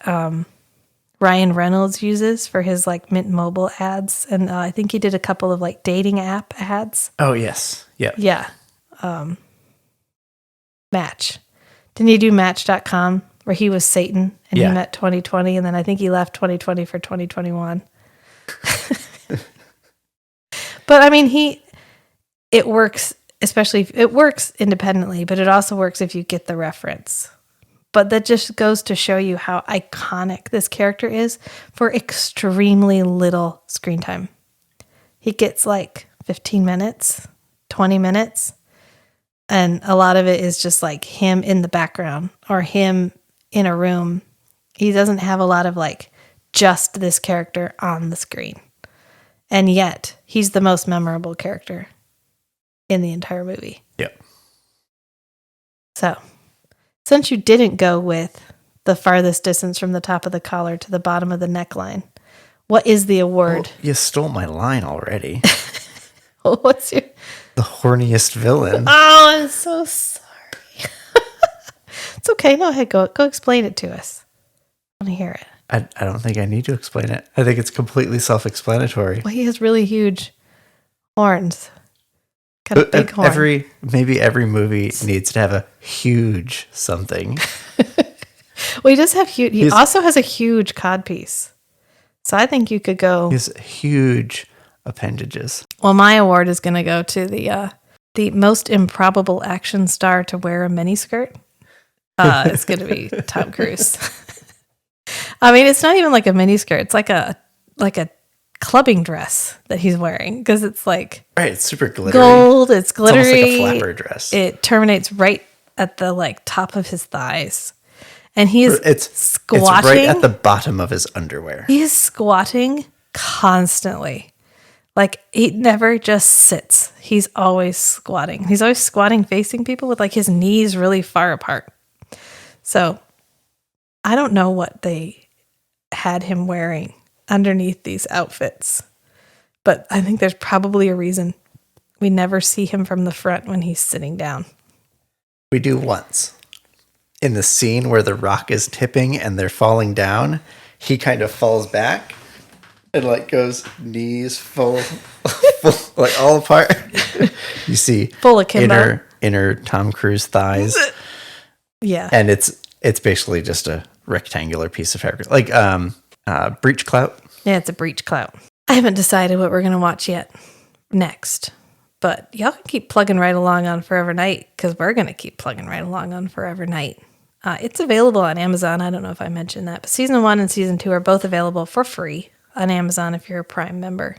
Ryan Reynolds uses for his like Mint Mobile ads. And I think he did a couple of like dating app ads. Oh, yes. Yeah. Yeah. Match. Didn't he do Match.com where he was Satan and he met 2020 and then I think he left 2020 for 2021. But I mean, it works, especially if it works independently, but it also works if you get the reference. But that just goes to show you how iconic this character is for extremely little screen time. He gets like 15 minutes, 20 minutes. And a lot of it is just like him in the background or him in a room. He doesn't have a lot of like just this character on the screen. And yet he's the most memorable character in the entire movie. Yep. So since you didn't go with the farthest distance from the top of the collar to the bottom of the neckline, what is the award? Well, you stole my line already. What's your... The horniest villain. Oh, I'm so sorry. It's okay. No, go explain it to us. I want to hear it. I don't think I need to explain it. I think it's completely self-explanatory. Well, he has really huge horns. Got a big horn. Maybe every movie needs to have a huge something. Well, he does have huge. He also has a huge codpiece. So I think you could go. His huge appendages. Well, my award is going to go to the most improbable action star to wear a miniskirt. It's going to be Tom Cruise. I mean, it's not even like a miniskirt. It's like a clubbing dress that he's wearing because it's like right. It's super glittery. Gold. It's glittery. It's almost like a flapper dress. It terminates right at the like top of his thighs, and he is squatting. It's right at the bottom of his underwear. He is squatting constantly. Like he never just sits. He's always squatting. He's always squatting facing people with like his knees really far apart. So I don't know what they had him wearing underneath these outfits, but I think there's probably a reason we never see him from the front when he's sitting down. We do once. In the scene where the rock is tipping and they're falling down, he kind of falls back and like goes knees full like all apart. You see full akimbo. inner Tom Cruise thighs. Yeah. And it's basically just a rectangular piece of fabric. Like breech clout. Yeah, it's a breech clout. I haven't decided what we're going to watch yet next. But y'all can keep plugging right along on Forever Night because we're going to keep plugging right along on Forever Night. It's available on Amazon. I don't know if I mentioned that. But Season 1 and Season 2 are both available for free on Amazon if you're a Prime member.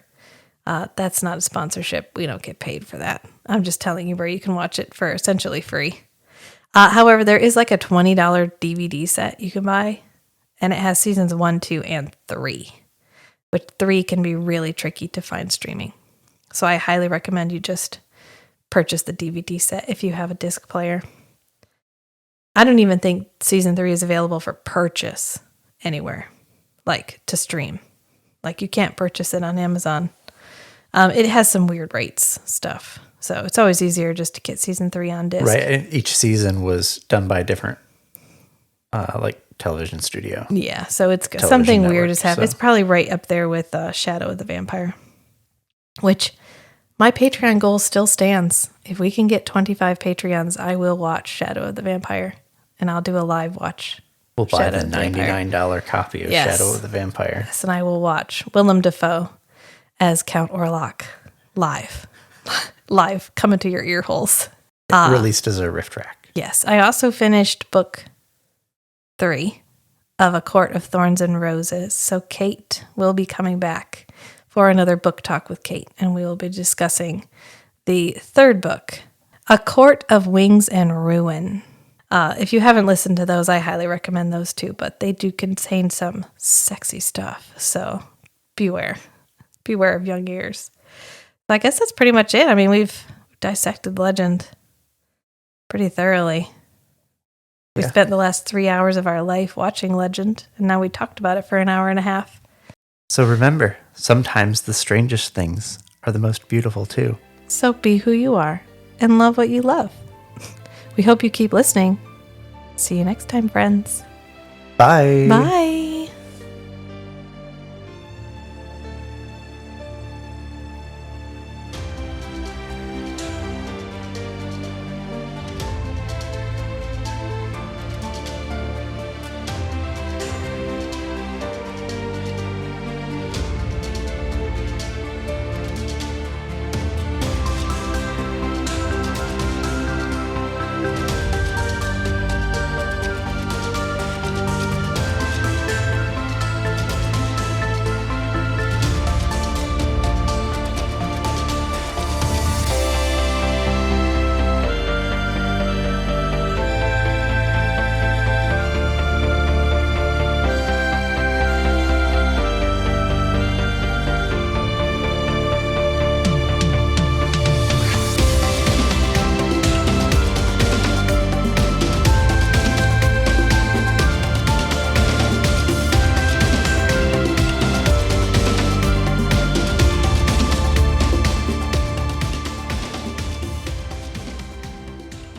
That's not a sponsorship. We don't get paid for that. I'm just telling you where you can watch it for essentially free. However, there is like a $20 DVD set you can buy. And it has Seasons 1, 2, and 3. Which 3 can be really tricky to find streaming. So I highly recommend you just purchase the DVD set if you have a disc player. I don't even think Season 3 is available for purchase anywhere, like to stream. Like you can't purchase it on Amazon. It has some weird rates stuff. So it's always easier just to get Season 3 on disc. Right. And each season was done by a different like television studio. Yeah. So it's Television something network, weird has happened. so. It's probably right up there with Shadow of the Vampire, which my Patreon goal still stands. If we can get 25 Patreons, I will watch Shadow of the Vampire and I'll do a live watch. We'll buy Shadow the of the Vampire. $99 copy of Yes. Shadow of the Vampire. Yes, and I will watch Willem Dafoe as Count Orlok live. Live, coming to your ear holes. Released as a riff track. Yes. I also finished book 3 of A Court of Thorns and Roses. So Kate will be coming back for another book talk with Kate, and we will be discussing the third book, A Court of Wings and Ruin. If you haven't listened to those, I highly recommend those too, but they do contain some sexy stuff. So beware. Beware of young ears. I guess that's pretty much it. I mean, we've dissected Legend pretty thoroughly. We spent the last 3 hours of our life watching Legend, and now we talked about it for an hour and a half. So remember, sometimes the strangest things are the most beautiful too. So be who you are and love what you love. We hope you keep listening. See you next time, friends. Bye. Bye.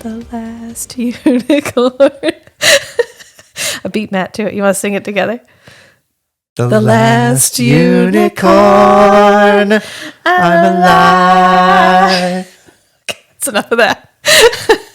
The last unicorn. I beat Matt to it. You want to sing it together? The last unicorn, I'm alive. That's enough of that.